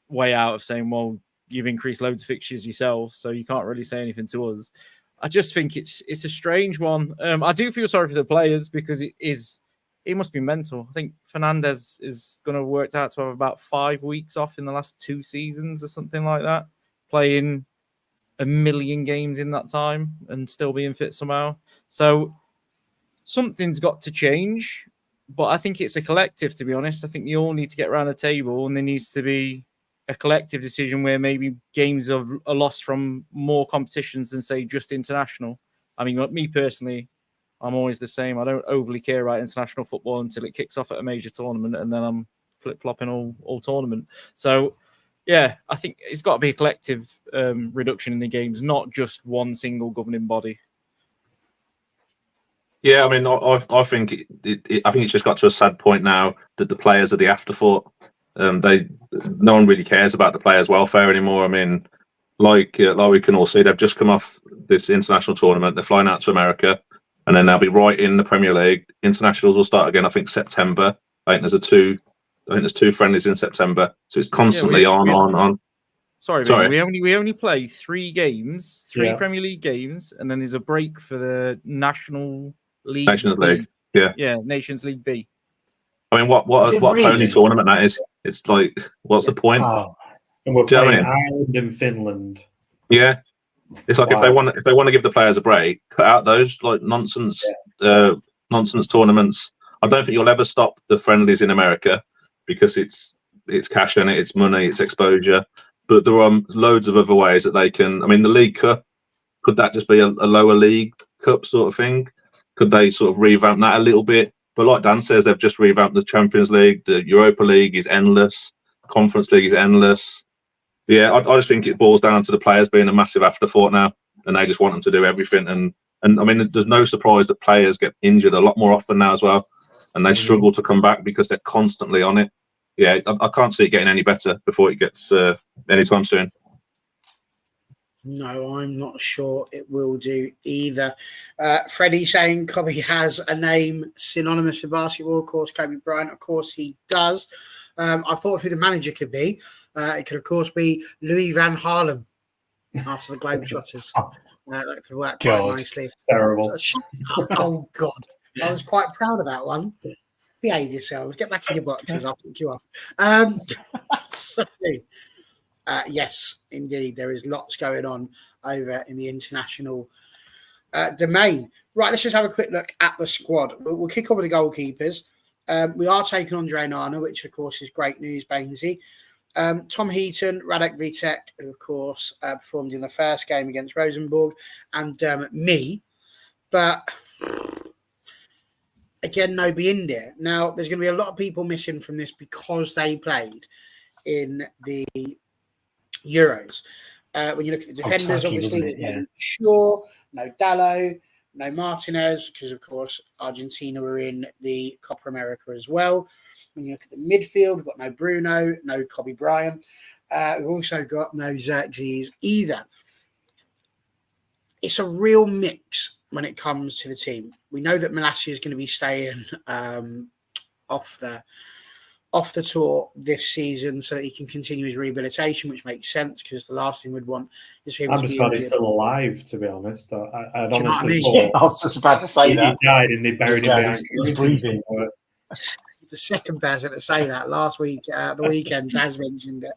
way out of saying, well, you've increased loads of fixtures yourself, so you can't really say anything to us. I just think it's a strange one. I do feel sorry for the players because it must be mental. I think Fernandez is going to work out to have about 5 weeks off in the last 2 seasons or something like that, playing 1 million games in that time and still being fit somehow. So something's got to change, but I think it's a collective, to be honest. I think you all need to get around a table and there needs to be a collective decision where maybe games are lost from more competitions than, say, just international. I mean, me personally, I'm always the same. I don't overly care about international football until it kicks off at a major tournament, and then I'm flip-flopping all tournament. So, yeah, I think it's got to be a collective reduction in the games, not just one single governing body. Yeah, I mean, I think I think it's just got to a sad point now that the players are the afterthought. No one really cares about the players' welfare anymore. I mean, like we can all see, they've just come off this international tournament. They're flying out to America, and then they'll be right in the Premier League. Internationals will start again, I think, September. I think there's 2 friendlies in September, so it's constantly on. Sorry. We only play 3 games, 3 Premier League games, and then there's a break for the National League. Nations League, yeah, Nations League B. I mean, what really? pony tournament that is? It's like, what's the point? Oh. And we're playing Ireland and Finland. Yeah, it's like if they want to give the players a break, cut out those like nonsense tournaments. I don't think you'll ever stop the friendlies in America because it's cash in it, it's money, it's exposure. But there are loads of other ways that they can. I mean, the League Cup, could that just be a lower League Cup sort of thing? Could they sort of revamp that a little bit? But like Dan says, they've just revamped the Champions League. The Europa League is endless. Conference League is endless. Yeah, I just think it boils down to the players being a massive afterthought now, and they just want them to do everything. And I mean, there's no surprise that players get injured a lot more often now as well, and they struggle to come back because they're constantly on it. Yeah, I can't see it getting any better before it gets anytime soon. No, I'm not sure it will do either. Freddie saying Cobby has a name synonymous with basketball. Of course, Kobe Bryant, of course, he does. I thought who the manager could be. It could, of course, be Louis van Harlem after the Globetrotters. That could work quite nicely. Terrible. Oh, God. I was quite proud of that one. Behave yourselves. Get back in your boxes. I'll pick you off. Yes, indeed. There is lots going on over in the international domain. Right, let's just have a quick look at the squad. We'll kick off with the goalkeepers. We are taking on Nana, which, of course, is great news, Bainesy. Tom Heaton, Radek Vitek, who, of course, performed in the first game against Rosenborg, and me. But again, no India. Now, there's going to be a lot of people missing from this because they played in the Euros. When you look at the defenders, Turkey, obviously, yeah. Shaw, no Dallo, no Martinez, because, of course, Argentina were in the Copa America as well. When you look at the midfield, we've got no Bruno, no Kobe Bryant. We've also got no Xerxes either. It's a real mix when it comes to the team. We know that Malacia is going to be staying off the tour this season so that he can continue his rehabilitation, which makes sense because the last thing we'd want is for him I'm to just be glad injured. he's still alive, to be honest. I'd Do you know what I honestly mean? thought I was just about to say he that. died and they buried him behind He's breathing. The second person to say that last week, the weekend, Daz mentioned it.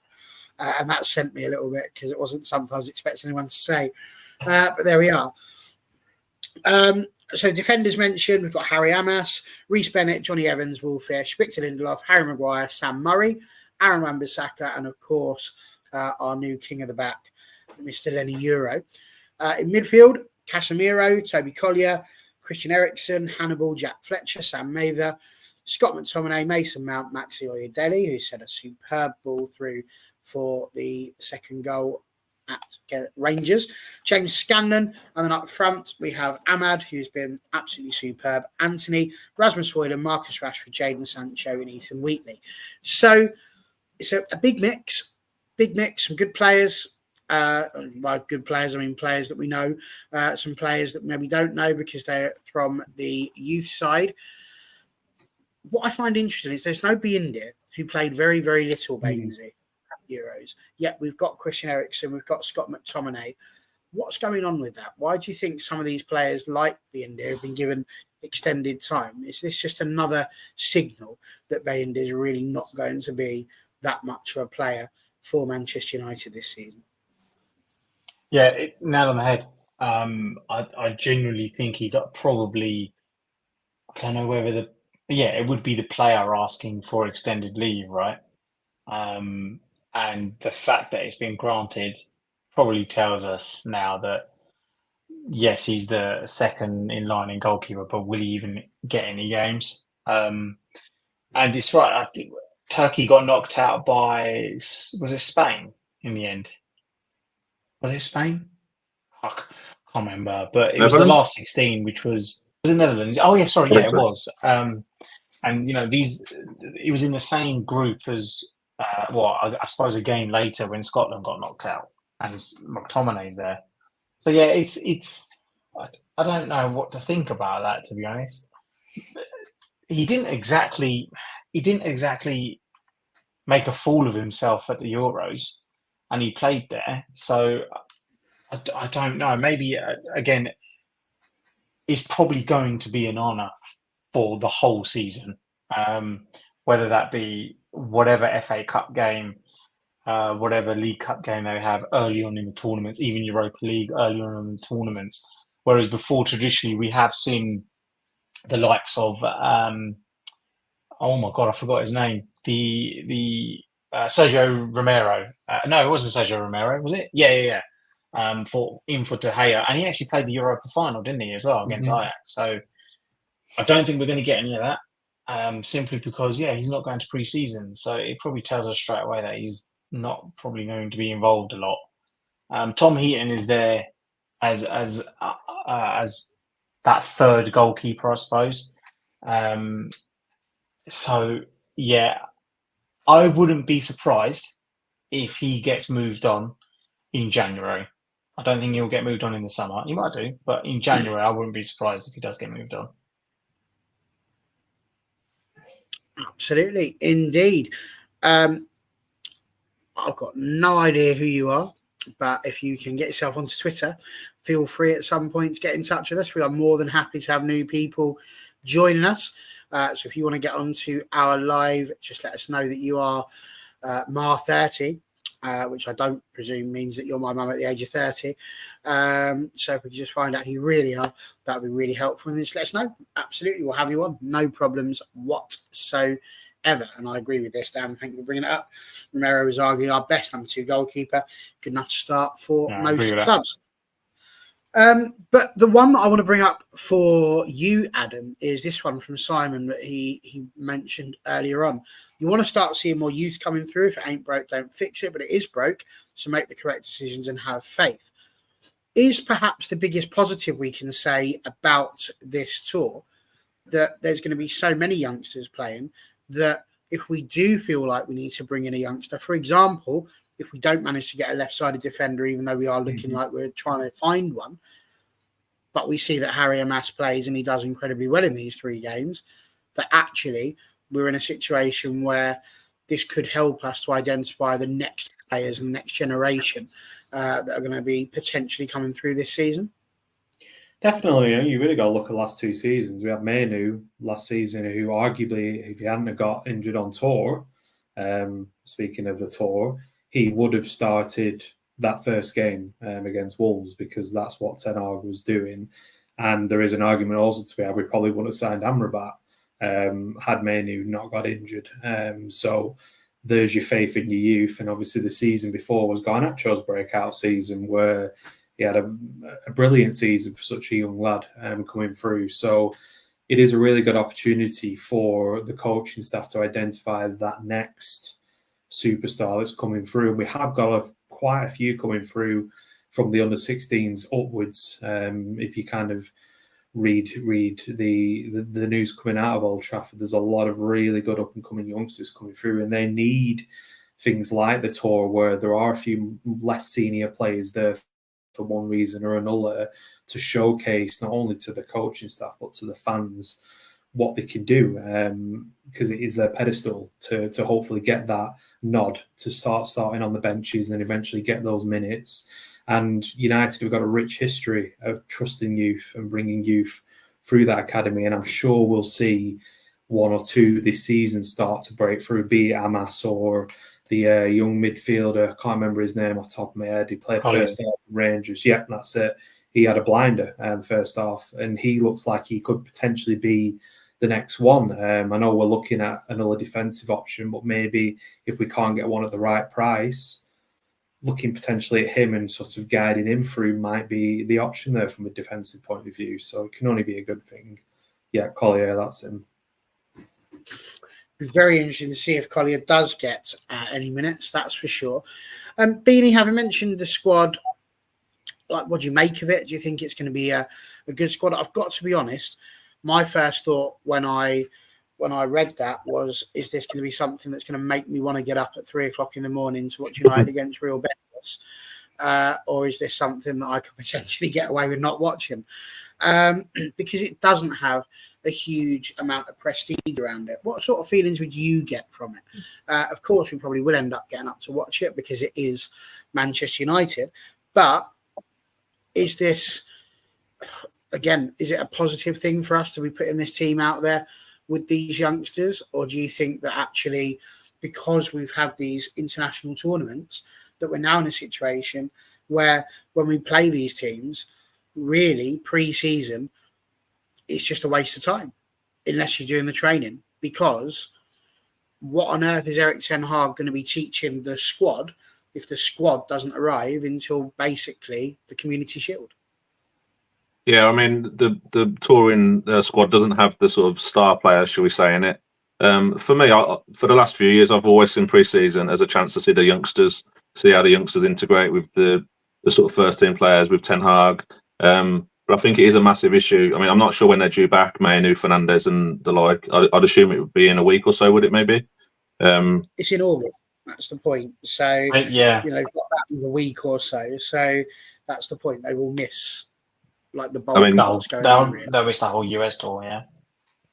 And that sent me a little bit because it wasn't something I was expecting anyone to say. But there we are. So defenders mentioned, we've got Harry Amas, Reece Bennett, Johnny Evans, Will Fish, Victor Lindelof, Harry Maguire, Sam Murray, Aaron Wan-Bissaka, and of course, our new king of the back, Mr. Lenny Euro. In midfield, Casemiro, Toby Collier, Christian Eriksen, Hannibal, Jack Fletcher, Sam Mather, Scott McTominay, Mason Mount, Maxi Oyedele, who set a superb ball through for the second goal at Rangers. James Scanlon, and then up front we have Ahmad, who's been absolutely superb, Anthony, Rasmus Højlund, Marcus Rashford, Jadon Sancho, and Ethan Wheatley. So it's a big mix, some good players. By good players, I mean players that we know, some players that maybe don't know because they're from the youth side. What I find interesting is there's no India who played very, very little Bainesy Euros. Yet we've got Christian Eriksen, we've got Scott McTominay. What's going on with that? Why do you think some of these players like India have been given extended time? Is this just another signal that India is really not going to be that much of a player for Manchester United this season? Yeah, nail on the head. I genuinely think he's probably, I don't know whether it would be the player asking for extended leave, right? And the fact that it's been granted probably tells us now that, yes, he's the second in line in goalkeeper, but will he even get any games? And it's right. Turkey got knocked out by, was it Spain in the end? Was it Spain? I can't remember, but it was the last 16, which was it Netherlands? Oh yeah, sorry, yeah, it was. And it was in the same group as I suppose a game later when Scotland got knocked out, and McTominay's there. So yeah, it's I don't know what to think about that, to be honest. He didn't exactly make a fool of himself at the Euros, and he played there. So I don't know. Maybe again, it's probably going to be an honour for the whole season, whether that be whatever FA Cup game, whatever League Cup game they have early on in the tournaments, even Europa League early on in the tournaments. Whereas before, traditionally, we have seen the likes of oh my God, I forgot his name. The Sergio Romero. No, it wasn't Sergio Romero, was it? Yeah. For De Gea, and he actually played the Europa final, didn't he, as well, against Ajax? So I don't think we're going to get any of that, simply because he's not going to pre-season. So it probably tells us straight away that he's not probably going to be involved a lot. Tom Heaton is there as that third goalkeeper, I suppose. So yeah, I wouldn't be surprised if he gets moved on in January. I don't think he'll get moved on in the summer. He might do, but in January, I wouldn't be surprised if he does get moved on. Absolutely, indeed. I've got no idea who you are, but if you can get yourself onto Twitter, feel free at some point to get in touch with us. We are more than happy to have new people joining us. So if you want to get onto our live, just let us know that you are Ma30, which I don't presume means that you're my mum at the age of 30. So if we can just find out who you really are, that would be really helpful. And just let us know. Absolutely, we'll have you on. No problems whatsoever. And I agree with this, Dan. Thank you for bringing it up. Romero is arguably our best number 2 goalkeeper. Good enough to start for most clubs. But the one that I want to bring up for you, Adam, is this one from Simon that he mentioned earlier on. You want to start seeing more youth coming through. If it ain't broke, don't fix it. But it is broke, so make the correct decisions and have faith. Is perhaps the biggest positive we can say about this tour that there's going to be so many youngsters playing that if we do feel like we need to bring in a youngster, for example, if we don't manage to get a left-sided defender, even though we are looking like we're trying to find one, but we see that Harry Amas plays and he does incredibly well in these 3 games, that actually we're in a situation where this could help us to identify the next players and the next generation that are going to be potentially coming through this season. Definitely, you really got to look at the last 2 seasons. We had Mainu last season, who arguably, if he hadn't got injured on tour, speaking of the tour, he would have started that first game against Wolves, because that's what Ten Hag was doing. And there is an argument also to be had, we probably would have signed Amrabat had Mainu not got injured. So there's your faith in your youth. And obviously the season before was Garnacho's breakout season, where he had a brilliant season for such a young lad coming through. So it is a really good opportunity for the coaching staff to identify that next superstar that's coming through. And we have got quite a few coming through from the under-16s upwards. If you kind of read the news coming out of Old Trafford, there's a lot of really good up-and-coming youngsters coming through, and they need things like the tour, where there are a few less senior players there for one reason or another, to showcase not only to the coaching staff but to the fans what they can do, because it is their pedestal to hopefully get that nod to starting on the benches and eventually get those minutes. And United have got a rich history of trusting youth and bringing youth through that academy, and I'm sure we'll see 1 or 2 this season start to break through, be it Amas or the young midfielder. I can't remember his name off the top of my head. He played first half Rangers. Yep, that's it. He had a blinder first half, and he looks like he could potentially be the next one. I know we're looking at another defensive option, but maybe if we can't get one at the right price, looking potentially at him and sort of guiding him through might be the option there from a defensive point of view. So it can only be a good thing. Yeah, Collier, that's him. It's very interesting to see if Collier does get any minutes, that's for sure. Beanie, having mentioned the squad, like, what do you make of it? Do you think it's going to be a good squad? I've got to be honest, my first thought when I read that was, is this going to be something that's going to make me want to get up at 3:00 in the morning to watch United against Real Betis? Or is this something that I could potentially get away with not watching? Because it doesn't have a huge amount of prestige around it. What sort of feelings would you get from it? Of course, we probably will end up getting up to watch it because it is Manchester United. But is this, again, is it a positive thing for us to be putting this team out there with these youngsters? Or do you think that actually, because we've had these international tournaments, that we're now in a situation where when we play these teams, really pre-season, it's just a waste of time unless you're doing the training? Because what on earth is Erik Ten Hag going to be teaching the squad if the squad doesn't arrive until basically the Community Shield? Yeah, I mean, the touring squad doesn't have the sort of star players, shall we say, in it. For me, for the last few years, I've always seen pre-season as a chance to see the youngsters, see how the youngsters integrate with the sort of first-team players, with Ten Hag. But I think it is a massive issue. I mean, I'm not sure when they're due back, Mainu, Fernandes and the like. I'd assume it would be in a week or so, would it maybe? It's in August. That's the point. So, Yeah. they've got that in a week or so. So that's the point. They will miss like the bulk I mean, of what's going on. Really. They'll miss the whole US tour, yeah.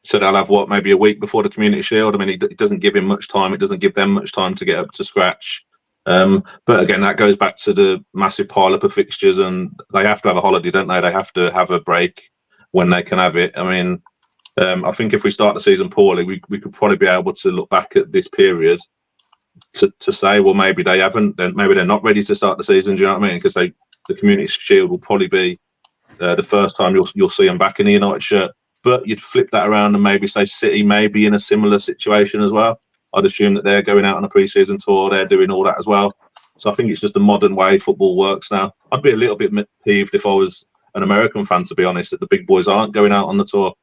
So they'll have, what, maybe a week before the Community Shield? I mean, it doesn't give him much time. It doesn't give them much time to get up to scratch. But again, that goes back to the massive pile-up of fixtures, and they have to have a holiday, don't they? They have to have a break when they can have it. I mean, I think if we start the season poorly, we could probably be able to look back at this period to say, well, maybe they haven't, then maybe they're not ready to start the season. Do you know what I mean? Because the Community Shield will probably be the first time you'll see them back in the United shirt. But you'd flip that around and maybe say City may be in a similar situation as well. I'd assume that they're going out on a pre-season tour. They're doing all that as well. So I think it's just a modern way football works now. I'd be a little bit peeved if I was an American fan, to be honest, that the big boys aren't going out on the tour,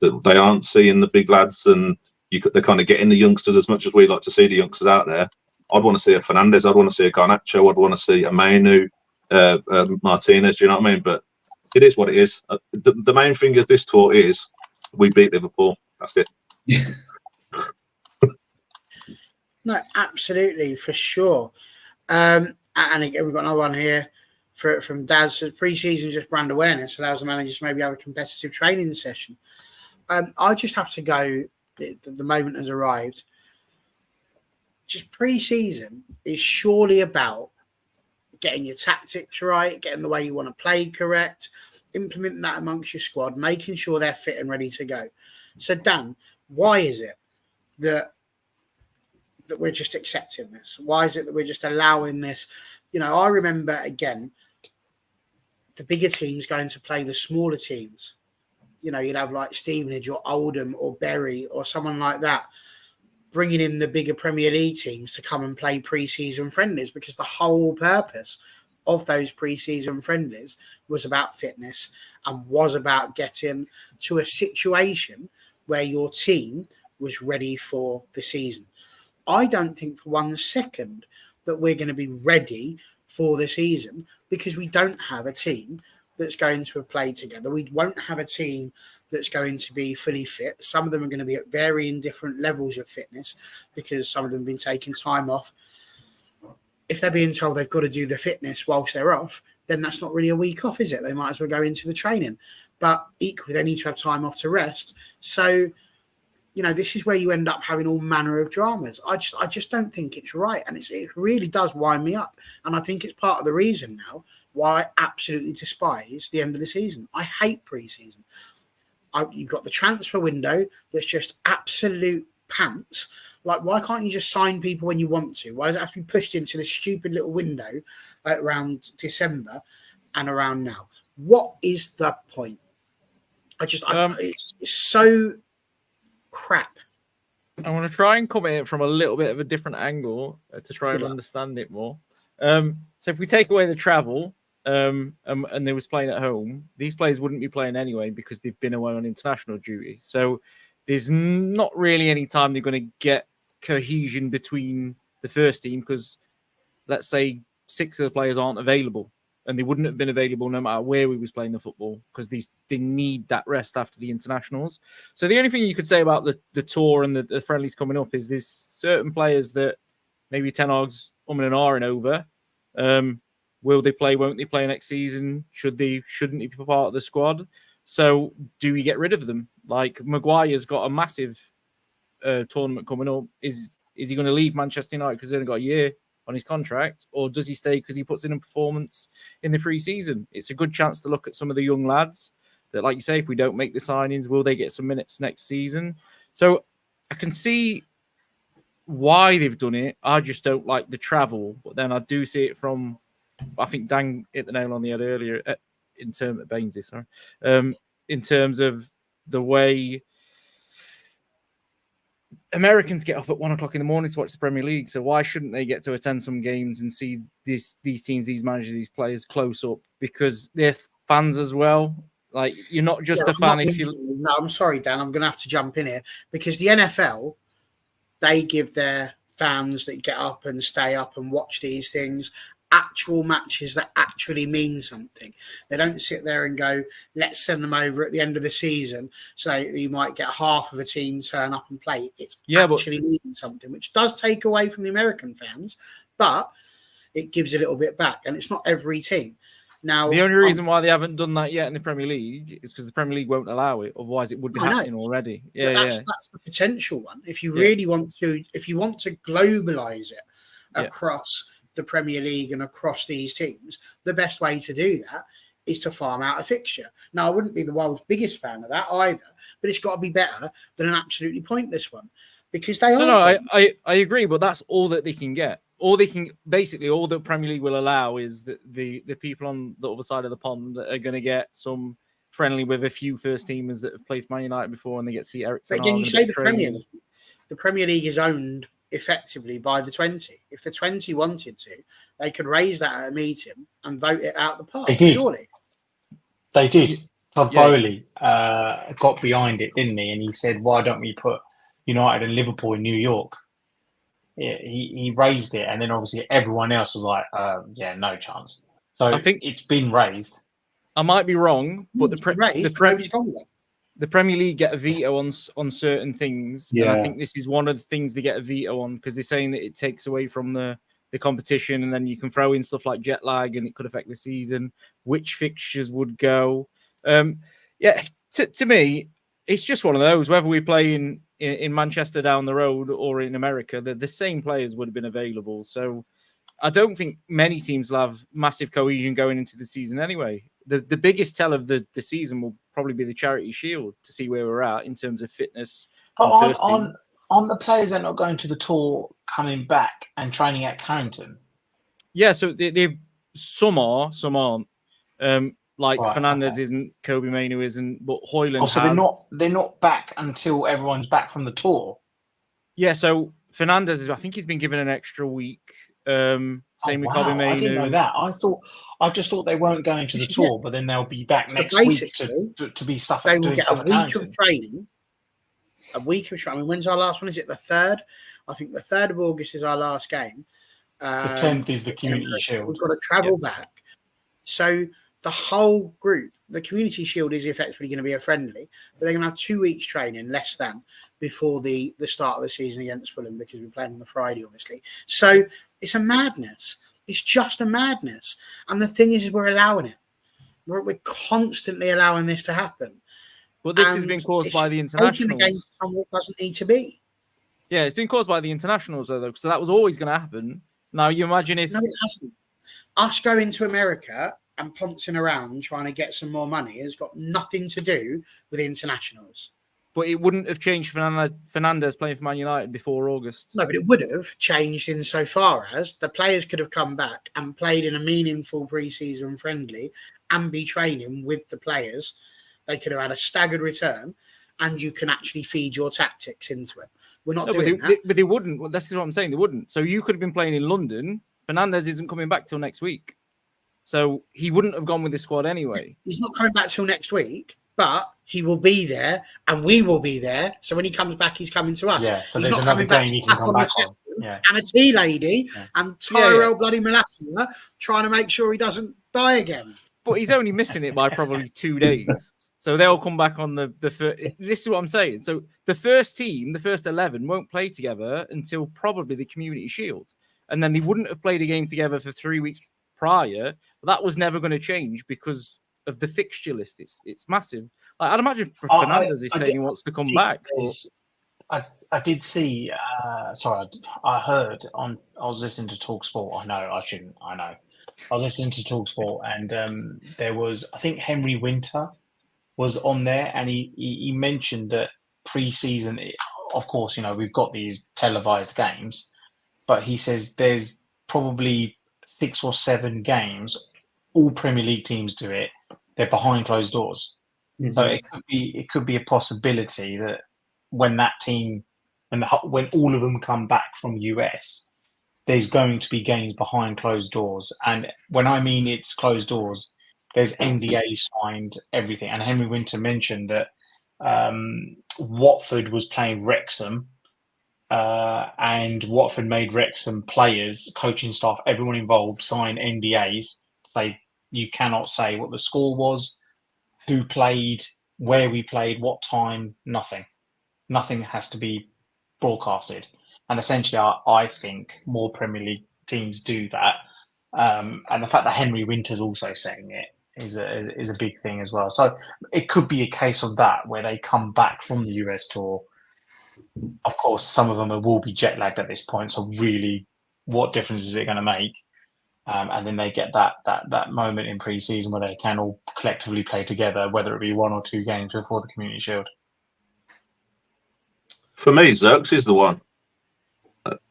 that they aren't seeing the big lads, and they're kind of getting the youngsters as much as we like to see the youngsters out there. I'd want to see a Fernandes. I'd want to see a Garnacho. I'd want to see a Mainu, Martinez. Do you know what I mean? But it is what it is. The main thing of this tour is we beat Liverpool. That's it. No, absolutely, for sure. And again, we've got another one here from Daz. So pre-season just brand awareness allows the managers to maybe have a competitive training session. I just have to go. The moment has arrived. Just pre-season is surely about getting your tactics right, getting the way you want to play correct, implementing that amongst your squad, making sure they're fit and ready to go. So, Dan, why is it that we're just accepting this? Why is it that we're just allowing this? You know, I remember, again, the bigger teams going to play the smaller teams. You know, you'd have like Stevenage or Oldham or Bury or someone like that bringing in the bigger Premier League teams to come and play pre-season friendlies, because the whole purpose of those pre-season friendlies was about fitness and was about getting to a situation where your team was ready for the season. I don't think for 1 second that we're going to be ready for the season, because we don't have a team that's going to have played together. We won't have a team that's going to be fully fit. Some of them are going to be at varying different levels of fitness, because some of them have been taking time off. If they're being told they've got to do the fitness whilst they're off, then that's not really a week off, is it? They might as well go into the training. But equally, they need to have time off to rest. So, you know, this is where you end up having all manner of dramas. I just don't think it's right. And it really does wind me up. And I think it's part of the reason now why I absolutely despise the end of the season. I hate pre-season. You've got the transfer window that's just absolute pants. Like, why can't you just sign people when you want to? Why does it have to be pushed into this stupid little window around December and around now? What is the point? It's so crap. I want to try and come at it from a little bit of a different angle to try and understand it more. So if we take away the travel and they was playing at home, these players wouldn't be playing anyway because they've been away on international duty. So there's not really any time they're going to get cohesion between the first team, because let's say 6 of the players aren't available, and they wouldn't have been available no matter where we was playing the football, because they need that rest after the internationals. So the only thing you could say about the tour and the friendlies coming up is there's certain players that maybe Ten Hag's and ahhing over. Will they play? Won't they play next season? Shouldn't they be part of the squad? So do we get rid of them? Like Maguire's got a massive tournament coming up. Is he going to leave Manchester United because he's only got a year on his contract, or does he stay because he puts in a performance in the pre-season? It's a good chance to look at some of the young lads that, like you say, if we don't make the signings, will they get some minutes next season? So I can see why they've done it. I just don't like the travel, but then I do see it from, I think Dan hit the nail on the head earlier in terms of Bainesy, in terms of the way Americans get up at 1 o'clock in the morning to watch the Premier League. So why shouldn't they get to attend some games and see these teams, these managers, these players close up? Because they're fans as well. Like, you're not just a fan if you... No, I'm sorry, Dan. I'm going to have to jump in here, because the NFL, they give their fans that get up and stay up and watch these things actual matches that actually mean something. They don't sit there and go, let's send them over at the end of the season so you might get half of a team turn up and play. It's actually meaning something, which does take away from the American fans, but it gives a little bit back, and it's not every team. Now, the only reason why they haven't done that yet in the Premier League is because the Premier League won't allow it. Otherwise, it would be happening already. Yeah, that's the potential one. If you really want to, if you want to globalize it across the Premier League and across these teams, the best way to do that is to farm out a fixture. Now, I wouldn't be the world's biggest fan of that either, but it's got to be better than an absolutely pointless one, because they are. No, I agree, but that's all that they can get. All the Premier League will allow is that the people on the other side of the pond are going to get some friendly with a few first teamers that have played for Man United before, and they get to see Eriksen. But again, you say the Premier League is owned effectively by the 20. If the 20 wanted to, they could raise that at a meeting and vote it out the park. They did. Surely. They did. Todd Bowley got behind it, didn't he? And he said, why don't we put United and Liverpool in New York? Yeah, he raised it, and then obviously everyone else was like, yeah, no chance. So I think it's been raised. I might be wrong, but the Premier League get a veto on certain things. Yeah. And I think this is one of the things they get a veto on, because they're saying that it takes away from the competition, and then you can throw in stuff like jet lag, and it could affect the season, which fixtures would go. To me, it's just one of those, whether we play in Manchester down the road or in America, the same players would have been available. So I don't think many teams will have massive cohesion going into the season anyway. The biggest tell of the season will probably be the Charity Shield, to see where we're at in terms of fitness. On the players that are not going to the tour coming back and training at Carrington? Yeah, so they some are, some aren't. Fernandez isn't, Kobe Mainoo isn't, but Højlund. So they're not back until everyone's back from the tour. Yeah, so Fernandez, I think he's been given an extra week. Same with Kobe Mainoo. I didn't know that. I just thought they weren't going to the tour, but then they'll be back next week to be stuff. They will get a week of training. A week of training. When's our last one? Is it the 3rd? I think the 3rd of August is our last game. The 10th is the Community Shield. We've got to travel back. So the whole group, the Community Shield is effectively going to be a friendly, but they're going to have 2 weeks training, less than, before the start of the season against Fulham, because we're playing on the Friday, obviously. So it's a madness. It's just a madness. And the thing is we're allowing it. We're constantly allowing this to happen. Well, this has been caused by the internationals. Taking the game somewhere it doesn't need to be. Yeah, it's been caused by the internationals, though, so that was always going to happen. Now, you imagine if... No, it hasn't. Us going to America and pouncing around trying to get some more money has got nothing to do with internationals. But it wouldn't have changed Fernandez playing for Man United before August. No, but it would have changed insofar as the players could have come back and played in a meaningful pre-season friendly and be training with the players. They could have had a staggered return, and you can actually feed your tactics into it. We're not doing that. But they wouldn't. Well, that's what I'm saying. They wouldn't. So you could have been playing in London. Fernandez isn't coming back till next week. So he wouldn't have gone with the squad anyway. He's not coming back till next week, but he will be there and we will be there. So when he comes back, he's coming to us. Yeah, so he's there's not another coming back game he can come back on. Yeah. And a tea lady and Tyrell bloody Malacia trying to make sure he doesn't die again. But he's only missing it by probably 2 days. So they'll come back on the first. This is what I'm saying. So the first team, the first 11, won't play together until probably the Community Shield. And then they wouldn't have played a game together for 3 weeks prior. But that was never going to change because of the fixture list. It's massive. I'd imagine Fernandez is saying he wants to come back. I did see. I heard on. I was listening to TalkSport. I know I shouldn't. I know. I was listening to TalkSport, and there was. I think Henry Winter was on there, and he mentioned that pre-season. Of course, we've got these televised games, but he says there's probably 6 or 7 games. All Premier League teams do it. They're behind closed doors. Mm-hmm. So it could be a possibility that when that team, when all of them come back from US, there's going to be games behind closed doors. And when I mean it's closed doors, there's NDA signed, everything. And Henry Winter mentioned that Watford was playing Wrexham, and Watford made Wrexham players, coaching staff, everyone involved sign NDAs. Say you cannot say what the score was, who played, where we played, what time, nothing. Nothing has to be broadcasted. And essentially, I think more Premier League teams do that. And the fact that Henry Winter's also saying it is a big thing as well. So it could be a case of that where they come back from the US tour. Of course, some of them will be jet lagged at this point. So really, what difference is it going to make? And then they get that moment in pre-season where they can all collectively play together, whether it be 1 or 2 games before the Community Shield. For me, Xerxes is the one.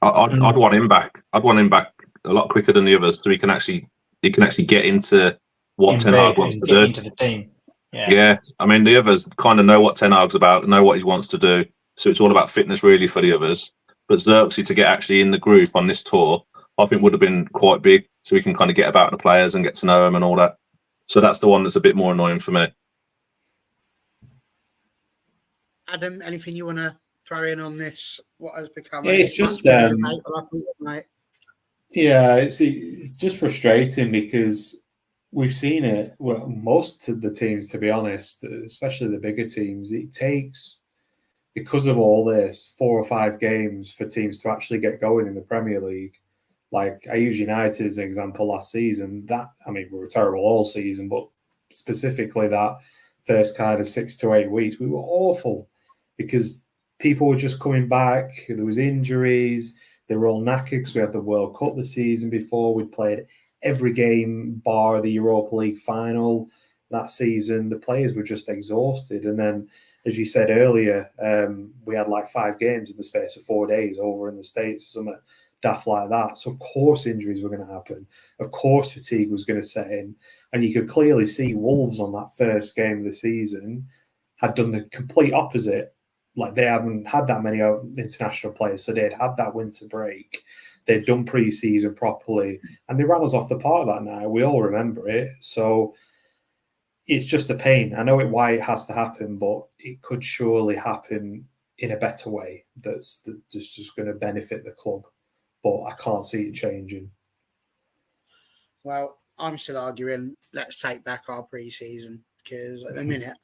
I'd want him back. I'd want him back a lot quicker than the others, so he can actually get into what Ten Hag wants to do. Into the team. Yeah, I mean the others kind of know what Ten Hag's about, know what he wants to do. So it's all about fitness really for the others. But Xerxes to get actually in the group on this tour, I think would have been quite big. So we can kind of get about the players and get to know them and all that. So that's the one that's a bit more annoying for me. Adam, anything you want to throw in on this? What has become? It's just it's just frustrating because we've seen it. Well, most of the teams, to be honest, especially the bigger teams, it takes, because of all this, 4 or 5 games for teams to actually get going in the Premier League. Like, I use United as an example last season. We were terrible all season, but specifically that first kind of 6 to 8 weeks, we were awful because people were just coming back. There was injuries. They were all knackered because we had the World Cup the season before. We'd played every game bar the Europa League final that season. The players were just exhausted. And then, as you said earlier, we had like 5 games in the space of 4 days over in the States, something daft like that. So, of course, injuries were going to happen. Of course, fatigue was going to set in. And you could clearly see Wolves on that first game of the season had done the complete opposite. Like, they haven't had that many international players, so they'd had that winter break. They'd done pre-season properly, and they ran us off the park that night. We all remember it. So it's just a pain. I know why it has to happen, but it could surely happen in a better way that's just going to benefit the club. But I can't see it changing. Well, I'm still arguing, let's take back our pre-season, because at the minute,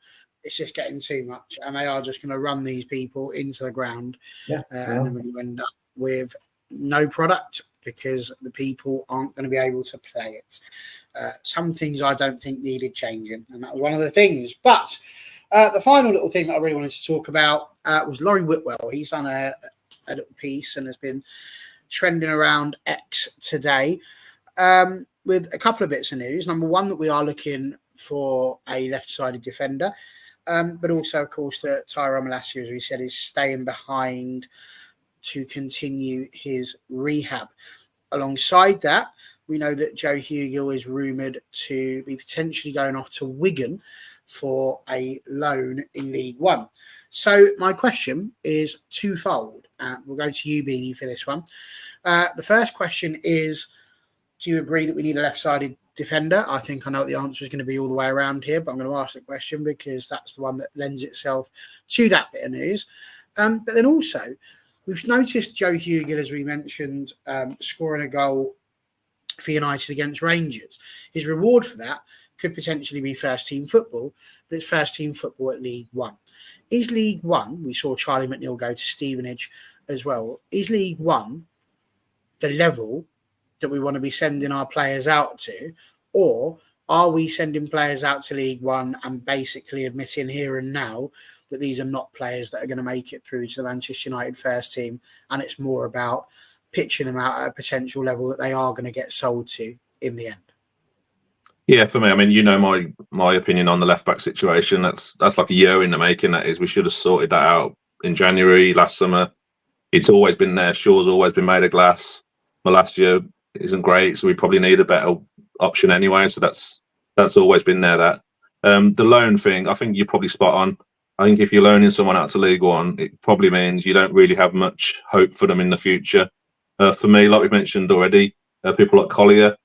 it's just getting too much. And they are just going to run these people into the ground. And then we're going to end up with no product because the people aren't going to be able to play it. Some things I don't think needed changing, and that was one of the things. But the final little thing that I really wanted to talk about was Laurie Whitwell. He's done a little piece and has been trending around X today with a couple of bits of news. Number one, that we are looking for a left-sided defender, but also, of course, that Tyrone Malacia, as we said, is staying behind to continue his rehab. Alongside that, we know that Joe Hugill is rumoured to be potentially going off to Wigan for a loan in League One. So my question is twofold. We'll go to you, Beanie, for this one. The first question is, do you agree that we need a left-sided defender? I think I know what the answer is going to be all the way around here, but I'm going to ask the question because that's the one that lends itself to that bit of news. But then also, we've noticed Joe Hugill, as we mentioned, scoring a goal for United against Rangers. His reward for that could potentially be first-team football, but it's first-team football at League One. Is League One, we saw Charlie McNeil go to Stevenage as well, is League One the level that we want to be sending our players out to, or are we sending players out to League One and basically admitting here and now that these are not players that are going to make it through to the Manchester United first team, and it's more about pitching them out at a potential level that they are going to get sold to in the end? Yeah, for me, I mean, you know my opinion on the left back situation. That's like a year in the making. That is, we should have sorted that out in January last summer. It's always been there. Shaw's always been made of glass. Malacia isn't great, so we probably need a better option anyway. So that's always been there. That the loan thing, I think you're probably spot on. I think if you're loaning someone out to League One, it probably means you don't really have much hope for them in the future. For me, like we've mentioned already, people like Collier,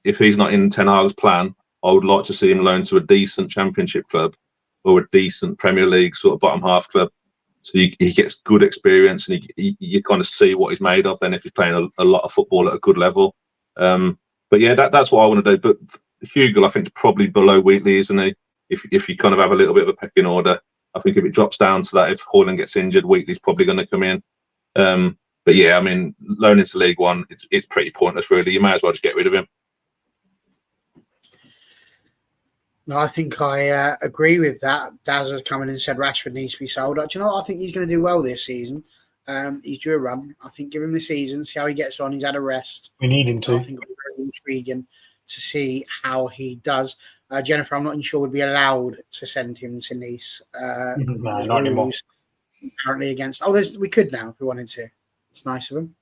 if he's not in Ten Hag's plan, I would like to see him loaned to a decent Championship club or a decent Premier League sort of bottom half club. So he gets good experience and you kind of see what he's made of then if he's playing a lot of football at a good level. But yeah, that's what I want to do. But Hugill, I think, is probably below Wheatley, isn't he? If you kind of have a little bit of a pecking order, I think if it drops down to that, if Haaland gets injured, Wheatley's probably going to come in. But yeah, I mean, loaning to League One, it's pretty pointless, really. You may as well just get rid of him. No, I think I agree with that. Daz has come in and said Rashford needs to be sold. Do you know what? I think he's going to do well this season. He's due a run. I think give him the season, see how he gets on. He's had a rest. We need him I to. think it'll be very intriguing to see how he does. Jennifer, I'm not sure would be allowed to send him to Nice. No, There's not anymore. rules apparently against. We could now if we wanted to. It's nice of him.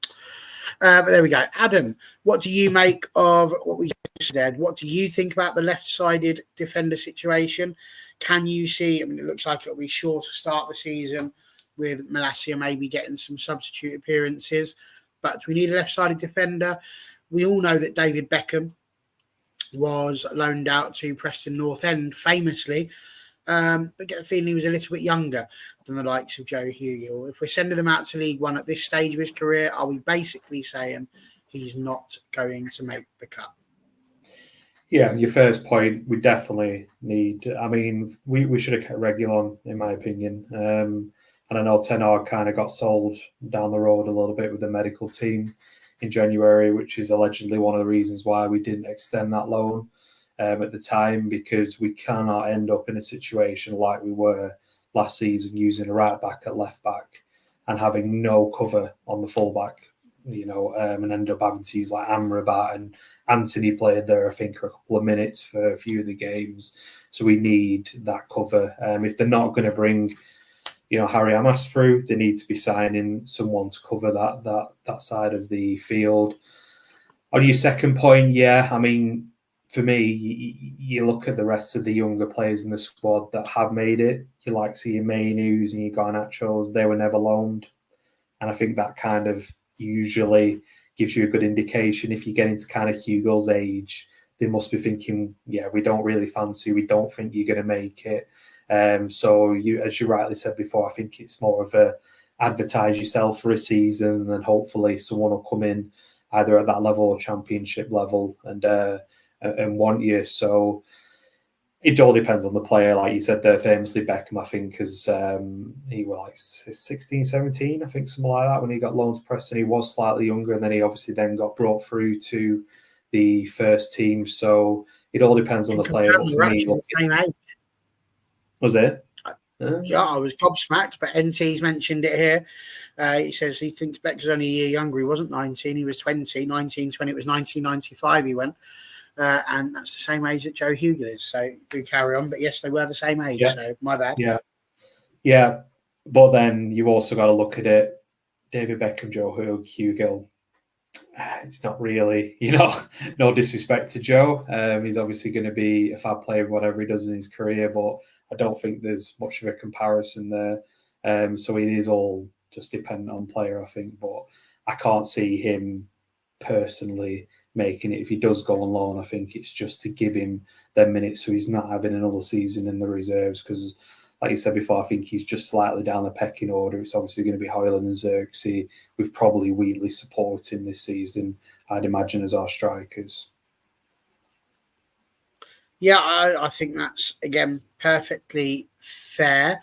But there we go. Adam, what do you make of what we just said? What do you think about the left-sided defender situation? Can you see? I mean, it looks like it'll be sure to start the season with Malacia maybe getting some substitute appearances. But we need a left-sided defender. We all know that David Beckham was loaned out to Preston North End famously, but get the feeling he was a little bit younger than the likes of Joe Hugill. If we're sending them out to League One at this stage of his career, are we basically saying he's not going to make the cut? Yeah, your first point, we definitely need. I mean, we should have kept Reguilon, in my opinion. And I know Tenard kind of got sold down the road a little bit with the medical team in January, which is allegedly one of the reasons why we didn't extend that loan at the time, because we cannot end up in a situation like we were last season, using a right back at left back and having no cover on the full back, and end up having to use like Amrabat, and Anthony played there, I think, for a couple of minutes for a few of the games. So we need that cover. If they're not going to bring Harry Amas through, they need to be signing someone to cover that side of the field. On your second point, yeah, I mean, for me, you look at the rest of the younger players in the squad that have made it. You like seeing Mainus and your Garnachos, they were never loaned. And I think that kind of usually gives you a good indication. If you get into kind of Hugo's age, they must be thinking, yeah, we don't really fancy, we don't think you're going to make it. So you, as you rightly said before, I think it's more of a advertise yourself for a season, and hopefully someone will come in either at that level or championship level and want you. So it all depends on the player. Like you said there, famously Beckham, I think, because he was like 16, 17, I think, something like that, when he got loaned to Preston. He was slightly younger, and then he obviously then got brought through to the first team. So it all depends on the player. But for me, the same age. Was it? Yeah, I was gobsmacked, but NT's mentioned it here. He says he thinks Beck was only a year younger. He wasn't 19, he was 20. 1920, it was 1995 he went. And that's the same age that Joe Hugill is. So do carry on. But yes, they were the same age. Yeah. So my bad. Yeah. But then you've also got to look at it. David Beckham, Joe Hugill. It's not really, no disrespect to Joe. He's obviously going to be a fab player, whatever he does in his career, but I don't think there's much of a comparison there. So it is all just dependent on player, I think. But I can't see him personally making it. If he does go on loan, I think it's just to give him them minutes so he's not having another season in the reserves, because like you said before, I think he's just slightly down the pecking order. It's obviously going to be Hoyland and Xerxes. We've probably Wheatley supporting this season, I'd imagine, as our strikers. Yeah, I think that's, again, perfectly fair.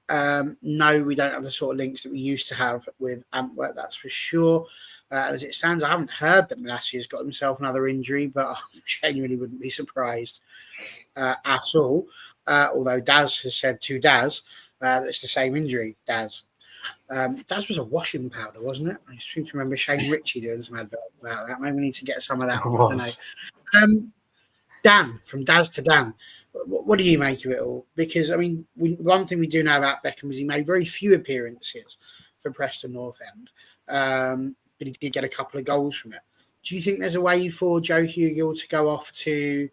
No, we don't have the sort of links that we used to have with Antwerp, that's for sure. As it stands, I haven't heard that Malacia's got himself another injury, but I genuinely wouldn't be surprised at all. Although Daz has said to Daz that it's the same injury, Daz. Daz was a washing powder, wasn't it? I seem to remember Shane Ritchie doing some advert about that. Maybe we need to get some of that on. I don't know. Dan, from Daz to Dan, what do you make of it all? Because, I mean, one thing we do know about Beckham is he made very few appearances for Preston North End, but he did get a couple of goals from it. Do you think there's a way for Joe Hugill to go off to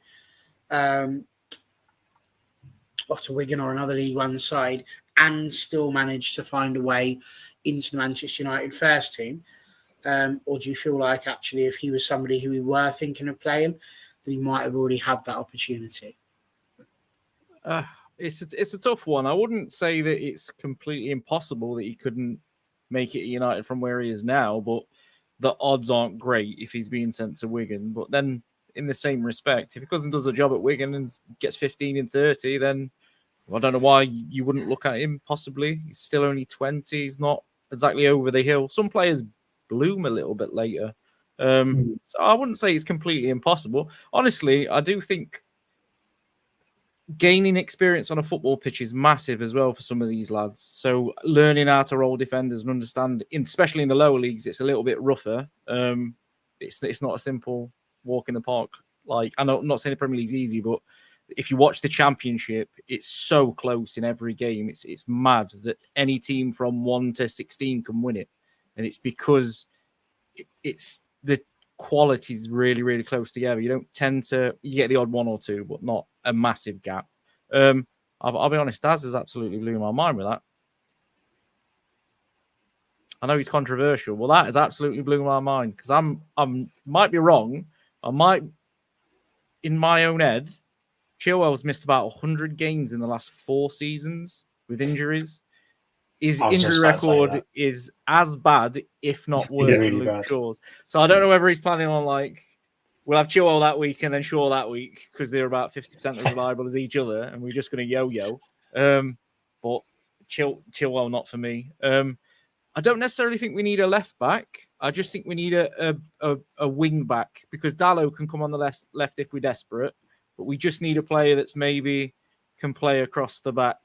Wigan or another League One side and still manage to find a way into the Manchester United first team? Or do you feel like, actually, if he was somebody who we were thinking of playing, he might have already had that opportunity? It's a tough one. I wouldn't say that it's completely impossible that he couldn't make it at United from where he is now, but the odds aren't great if he's being sent to Wigan. But then, in the same respect, if he goes and does a job at Wigan and gets 15 and 30, then I don't know why you wouldn't look at him, possibly. He's still only 20. He's not exactly over the hill. Some players bloom a little bit later. So I wouldn't say it's completely impossible. Honestly, I do think gaining experience on a football pitch is massive as well for some of these lads. So learning how to roll defenders and understand, especially in the lower leagues, it's a little bit rougher. It's not a simple walk in the park. Like, I know, I'm not saying the Premier League's easy, but if you watch the Championship, it's so close in every game. It's mad that any team from 1 to 16 can win it, and it's because it's the quality is really, really close together. You don't tend to, you get the odd one or two, but not a massive gap. I'll be honest, Daz has absolutely blew my mind with that. I know he's controversial. Well, that has absolutely blew my mind because I'm might be wrong. I might, in my own head, Chilwell's missed about 100 games in the last 4 seasons with injuries. His injury record is as bad, if not worse, than Luke Shaw's. So I don't know whether he's planning on, like, we'll have Chilwell that week and then Shaw that week because they're about 50% as reliable as each other, and we're just going to yo-yo. But Chilwell, not for me. I don't necessarily think we need a left back. I just think we need a wing back because Dalot can come on the left if we're desperate. But we just need a player that's maybe can play across the back.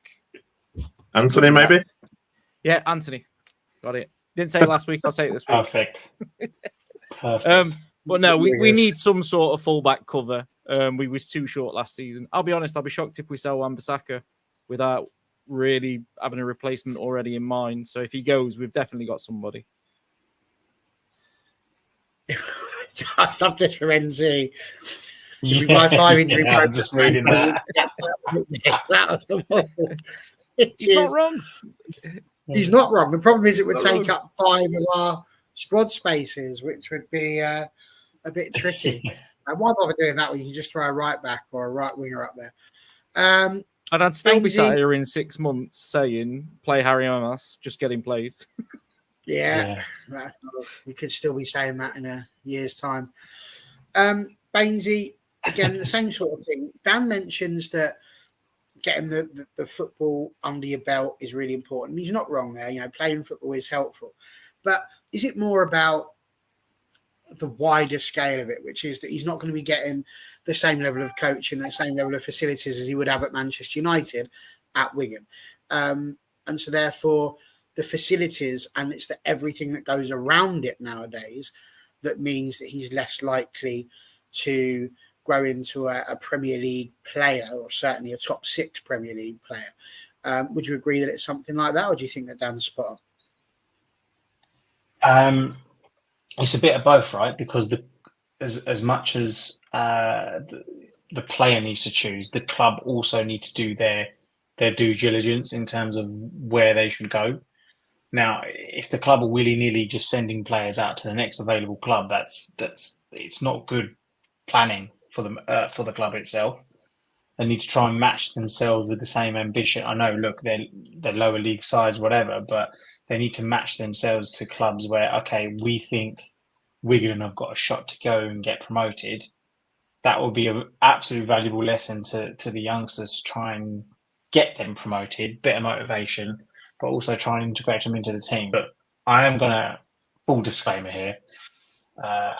Anthony, maybe? Yeah, Anthony. Got it. Didn't say it last week. I'll say it this week. Perfect. Perfect. But no, we need some sort of fullback cover. We was too short last season. I'll be honest, I'll be shocked if we sell Wan-Bissaka without really having a replacement already in mind. So if he goes, we've definitely got somebody. I love this for NZ. If we buy 5 injury I'm just reading that. He's not wrong. He's not wrong. The problem is it would take up 5 of our squad spaces, which would be a bit tricky. And why bother doing that when you can just throw a right back or a right winger up there? And I'd still be sat here in 6 months saying, play Harry Amos, just get him played. Yeah. We could still be saying that in a year's time. Bainesy, again, the same sort of thing. Dan mentions that getting the football under your belt is really important. He's not wrong there. You know, playing football is helpful. But is it more about the wider scale of it, which is that he's not going to be getting the same level of coaching, the same level of facilities as he would have at Manchester United at Wigan. And so therefore the facilities and it's the everything that goes around it nowadays that means that he's less likely to grow into a Premier League player or certainly a top 6 Premier League player. Would you agree that it's something like that, or do you think that Dan's spot on? It's a bit of both, right? Because as much as the player needs to choose, the club also need to do their due diligence in terms of where they should go. Now, if the club are willy-nilly just sending players out to the next available club, that's it's not good planning for the club itself. They need to try and match themselves with the same ambition. I know, look, they're lower league sides, whatever, but they need to match themselves to clubs where, okay, we think Wigan have got a shot to go and get promoted. That will be an absolutely valuable lesson to the youngsters to try and get them promoted, bit of motivation, but also try and integrate them into the team. But I am going to, full disclaimer here,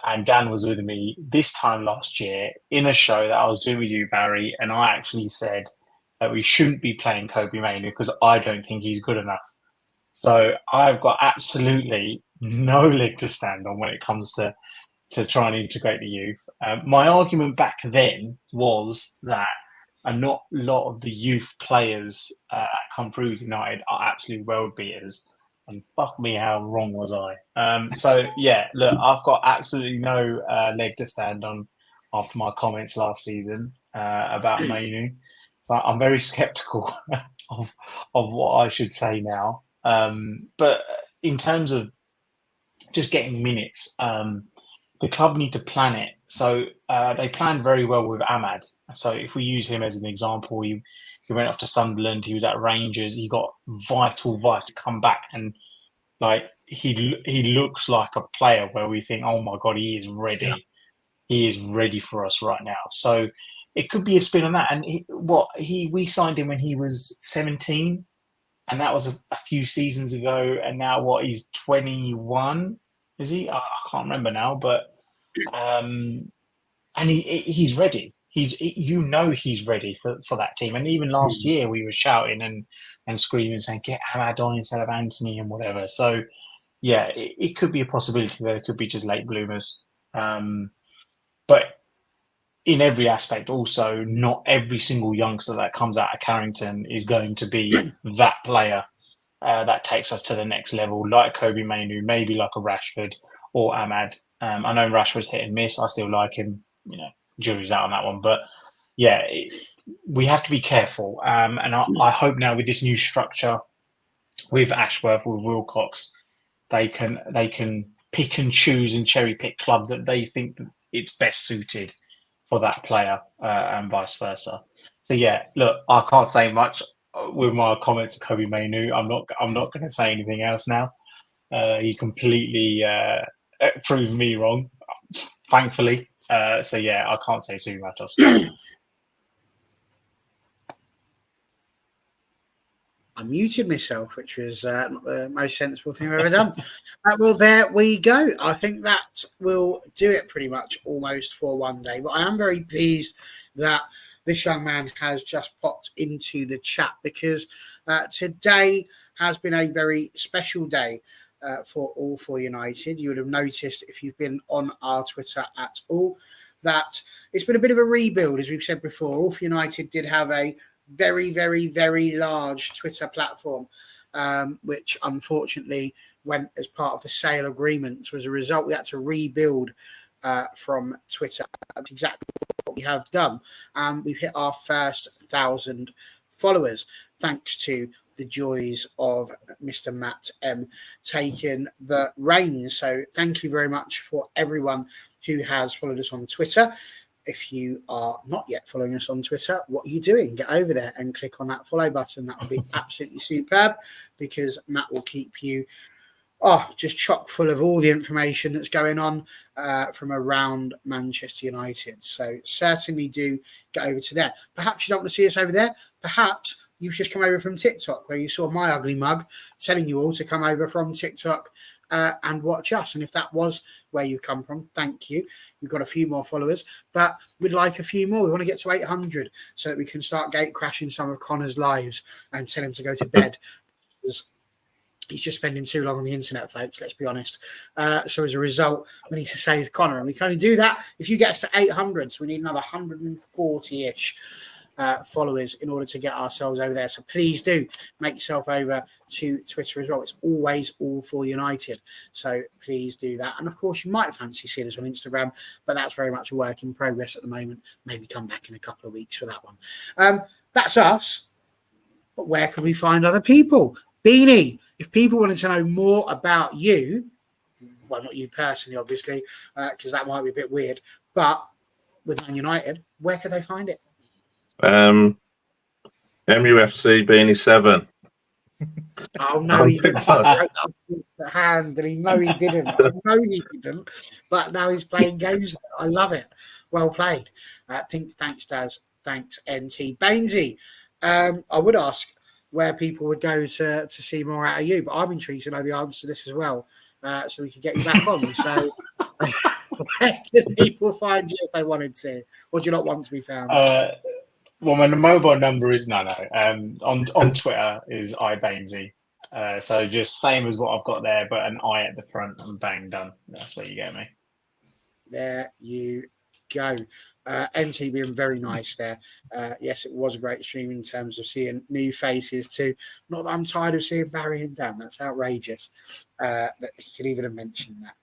and Dan was with me this time last year in a show that I was doing with you, Barry, and I actually said that we shouldn't be playing Kobe Mainoo because I don't think he's good enough. So I've got absolutely no leg to stand on when it comes to trying to integrate the youth. My argument back then was that a lot of the youth players come through United are absolute world beaters. And fuck me, how wrong was I? So, yeah, look, I've got absolutely no leg to stand on after my comments last season about Mainoo. So I'm very sceptical of what I should say now. But in terms of just getting minutes, the club need to plan it. So they planned very well with Ahmad. So if we use him as an example, he went off to Sunderland, he was at Rangers, he got vital to come back, and like he looks like a player where we think, oh my God, he is ready. Yeah. He is ready for us right now. So it could be a spin on that. And we signed him when he was 17, and that was a few seasons ago. And now he's 21, is he? I can't remember now, but and he's ready. he's ready for that team. And even last year, we were shouting and screaming, saying, get Amrabat on instead of Anthony and whatever. So, yeah, it could be a possibility that it could be just late bloomers. But in every aspect, also, not every single youngster that comes out of Carrington is going to be that player that takes us to the next level, like Kobe Mainu, maybe like a Rashford or Ahmad. I know Rashford's hit and miss. I still like him. Jury's out on that one. But, yeah, we have to be careful. And I hope now with this new structure, with Ashworth, with Wilcox, they can pick and choose and cherry pick clubs that they think it's best suited for that player, and vice versa. So yeah, look, I can't say much with my comments of Kobe Mainu. I'm not going to say anything else now. He completely proved me wrong, thankfully. So yeah, I can't say too much else. I muted myself, which was not the most sensible thing I've ever done. Well, there we go. I think that will do it pretty much almost for one day. But I am very pleased that this young man has just popped into the chat, because today has been a very special day for All For United. You would have noticed, if you've been on our Twitter at all, that it's been a bit of a rebuild, as we've said before. All For United did have a very, very, very large Twitter platform, which unfortunately went as part of the sale agreement. So as a result, we had to rebuild from Twitter. That's exactly what we have done. We've hit our first 1,000 followers, thanks to the joys of Mr. Matt M taking the reins. So thank you very much for everyone who has followed us on Twitter. If you are not yet following us on Twitter, what are you doing? Get over there and click on that follow button. That would be absolutely superb, because Matt will keep you just chock full of all the information that's going on from around Manchester United. So certainly do get over to there. Perhaps you don't want to see us over there. Perhaps you've just come over from TikTok, where you saw my ugly mug telling you all to come over from TikTok and watch us. And if that was where you come from, thank you. We've got a few more followers, but we'd like a few more. We want to get to 800 so that we can start gate crashing some of Connor's lives and tell him to go to bed. Because he's just spending too long on the internet, folks, let's be honest. So as a result, we need to save Connor, and we can only do that if you get us to 800. So we need another 140-ish followers in order to get ourselves over there. So please do make yourself over to Twitter as well. It's always All For United. So please do that. And of course, you might fancy seeing us on Instagram, but that's very much a work in progress at the moment. Maybe come back in a couple of weeks for that one. That's us. But where can we find other people? Beanie, if people wanted to know more about you, well, not you personally, obviously, because that might be a bit weird, but with Man United, where could they find it? MUFC Beanie 7. Oh no, he didn't. The hand, and he didn't. I know he didn't. But now he's playing games. I love it. Well played. Thanks, Daz. Thanks, NT Bainesy. I would ask where people would go to see more out of you, but I'm intrigued to know the answer to this as well, so we can get you back on. So, where can people find you if they wanted to, or do you not want to be found? Well, my mobile number is no. On Twitter is iBainesy. So just same as what I've got there, but an I at the front, and bang, done. That's where you get me. There you go. NT being very nice there. Yes, it was a great stream in terms of seeing new faces too. Not that I'm tired of seeing Barry and Dan. That's outrageous that he could even have mentioned that.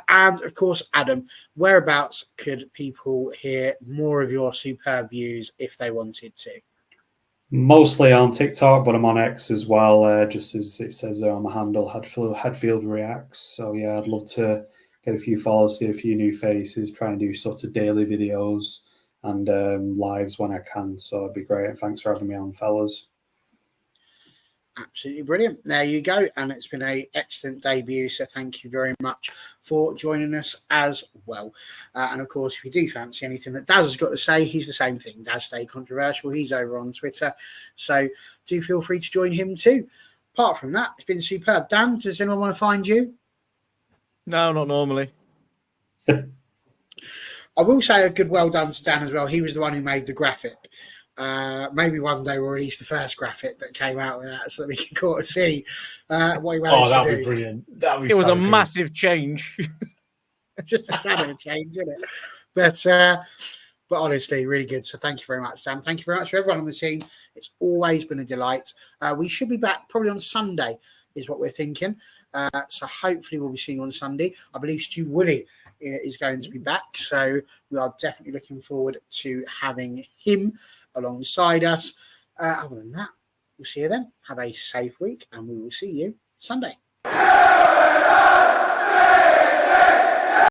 And of course, Adam, whereabouts could people hear more of your superb views if they wanted to? Mostly on TikTok, but I'm on X as well, just as it says there on the handle, Hadfield Reacts. So yeah, I'd love to get a few follows, see a few new faces, try and do sort of daily videos and lives when I can. So it'd be great. And thanks for having me on, fellas. Absolutely brilliant. There you go. And it's been an excellent debut. So thank you very much for joining us as well. And of course, if you do fancy anything that Daz has got to say, he's the same thing. Daz Stay Controversial. He's over on Twitter. So do feel free to join him too. Apart from that, it's been superb. Dan, does anyone want to find you? No, not normally. I will say a good well done to Dan as well. He was the one who made the graphic. Maybe one day we'll release the first graphic that came out with that, so that we can kind of see what he managed to that'd do. be brilliant. That It was a massive change. Just a tad of a change, isn't it? But honestly, really good. So thank you very much, Sam. Thank you very much for everyone on the team. It's always been a delight. We should be back probably on Sunday, is what we're thinking. So hopefully we'll be seeing you on Sunday. I believe Stu Wooley is going to be back. So we are definitely looking forward to having him alongside us. Other than that, we'll see you then. Have a safe week, and we will see you Sunday.